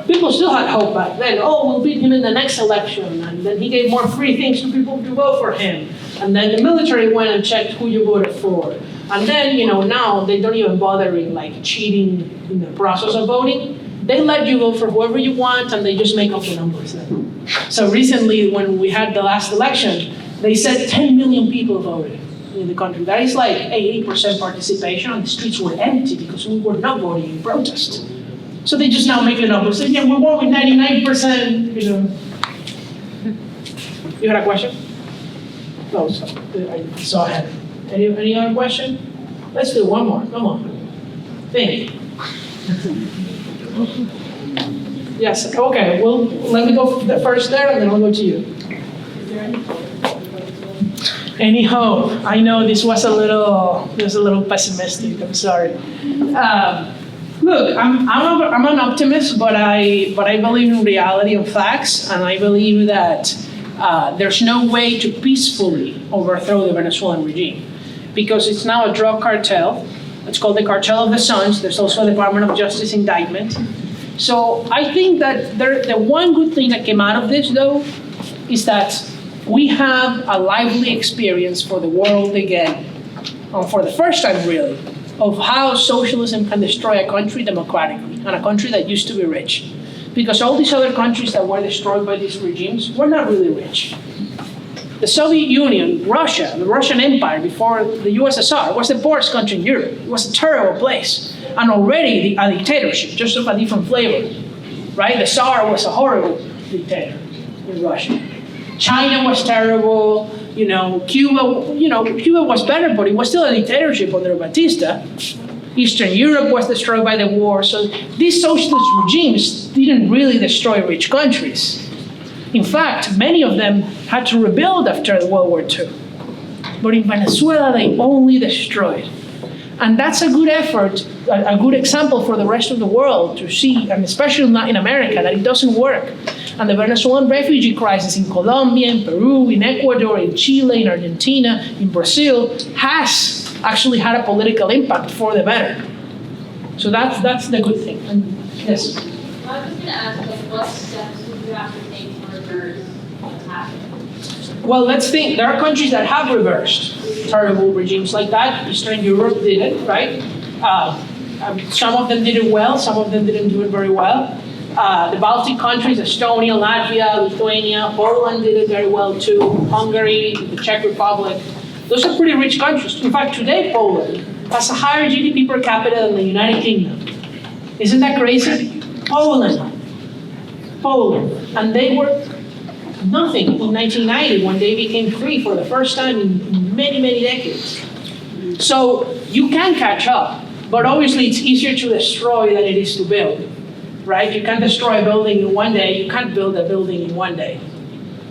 People still had hope back then. Oh, we'll beat him in the next election. And then he gave more free things to people to vote for him. And then the military went and checked who you voted for. And then, now they don't even bother in cheating in the process of voting. They let you vote for whoever you want and they just make up the numbers then. So recently, when we had the last election, they said 10 million people voted in the country. That is like 80% participation, and the streets were empty because we were not voting in protest. So they just now make it up and say, yeah, we won with 99%, You had a question? No, I saw a hand. Any other question? Let's do one more, come on. Think. Yes, okay, well, let me go first there and then I'll go to you. Is there any hope? Any hope? I know this was a little pessimistic, I'm sorry. Look, I'm an optimist, but I believe in reality and facts, and I believe that there's no way to peacefully overthrow the Venezuelan regime, because it's now a drug cartel. It's called the Cartel of the Suns. There's also a Department of Justice indictment. So I think that the one good thing that came out of this, though, is that we have a lively experience for the world again, for the first time really, of how socialism can destroy a country democratically, and a country that used to be rich. Because all these other countries that were destroyed by these regimes were not really rich. The Soviet Union, Russia, the Russian Empire before the USSR was the poorest country in Europe. It was a terrible place. And already a dictatorship, just of a different flavor, right? The Tsar was a horrible dictator in Russia. China was terrible, Cuba was better, but it was still a dictatorship under Batista. Eastern Europe was destroyed by the war. So these socialist regimes didn't really destroy rich countries. In fact, many of them had to rebuild after World War II. But in Venezuela, they only destroyed. And that's a good effort, a good example for the rest of the world to see, and especially not in America, that it doesn't work. And the Venezuelan refugee crisis in Colombia, in Peru, in Ecuador, in Chile, in Argentina, in Brazil, has actually had a political impact for the better. So that's the good thing. And yes? I was going to ask, what steps would you have to take to reverse what's happening? Well, let's think. There are countries that have reversed terrible regimes like that. Eastern Europe did it, right? Some of them did it well. Some of them didn't do it very well. The Baltic countries, Estonia, Latvia, Lithuania, Poland did it very well too. Hungary, the Czech Republic. Those are pretty rich countries. In fact, today Poland has a higher GDP per capita than the United Kingdom. Isn't that crazy? Poland. And they were nothing in 1990 when they became free for the first time in many, many decades. So you can catch up, but obviously it's easier to destroy than it is to build, right? You can't destroy a building in one day, you can't build a building in one day.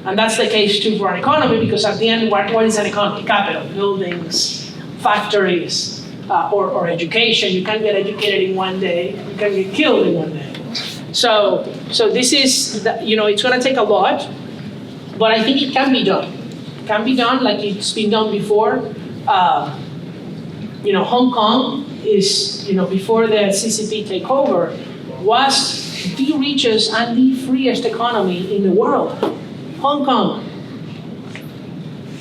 And that's the case too for an economy, because at the end, what is an economy? Capital, buildings, factories, or education. You can't get educated in one day. You can get killed in one day. So this is, it's going to take a lot, but I think it can be done. It can be done like it's been done before. Hong Kong is, before the CCP takeover, was the richest and the freest economy in the world. Hong Kong.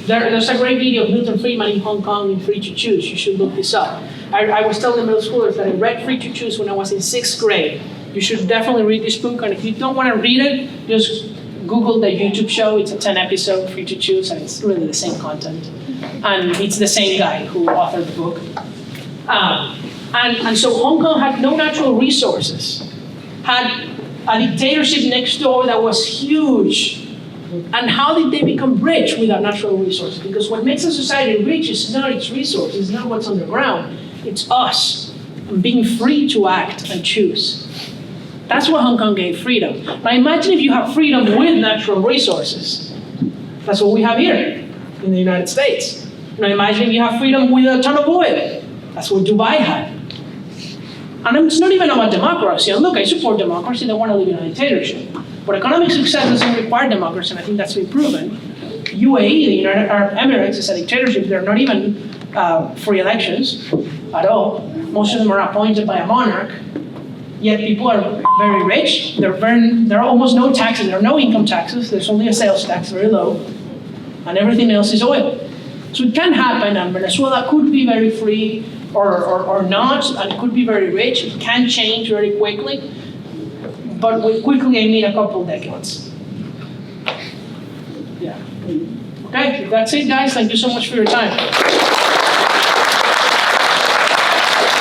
There's a great video of Milton Friedman in Hong Kong in Free to Choose. You should look this up. I was telling the middle schoolers that I read Free to Choose when I was in 6th grade. You should definitely read this book, and if you don't want to read it, just Google the YouTube show. It's a 10-episode Free to Choose, and it's really the same content. And it's the same guy who authored the book. And so Hong Kong had no natural resources, had a dictatorship next door that was huge. And how did they become rich without natural resources? Because what makes a society rich is not its resources, it's not what's on the ground, it's us, and being free to act and choose. That's what Hong Kong gave freedom. Now imagine if you have freedom with natural resources. That's what we have here in the United States. Now imagine if you have freedom with a ton of oil. That's what Dubai had. And it's not even about democracy. And look, I support democracy, they want to live in a dictatorship. But economic success doesn't require democracy, and I think that's been proven. UAE, the United Arab Emirates, is a dictatorship. They're not even free elections at all. Most of them are appointed by a monarch. Yet people are very rich. There are almost no taxes. There are no income taxes. There's only a sales tax, very low. And everything else is oil. So it can happen, and Venezuela could be very free or not, and it could be very rich. It can change very quickly. But with quickly, I mean a couple of decades. Yeah. Okay, that's it, guys. Thank you so much for your time.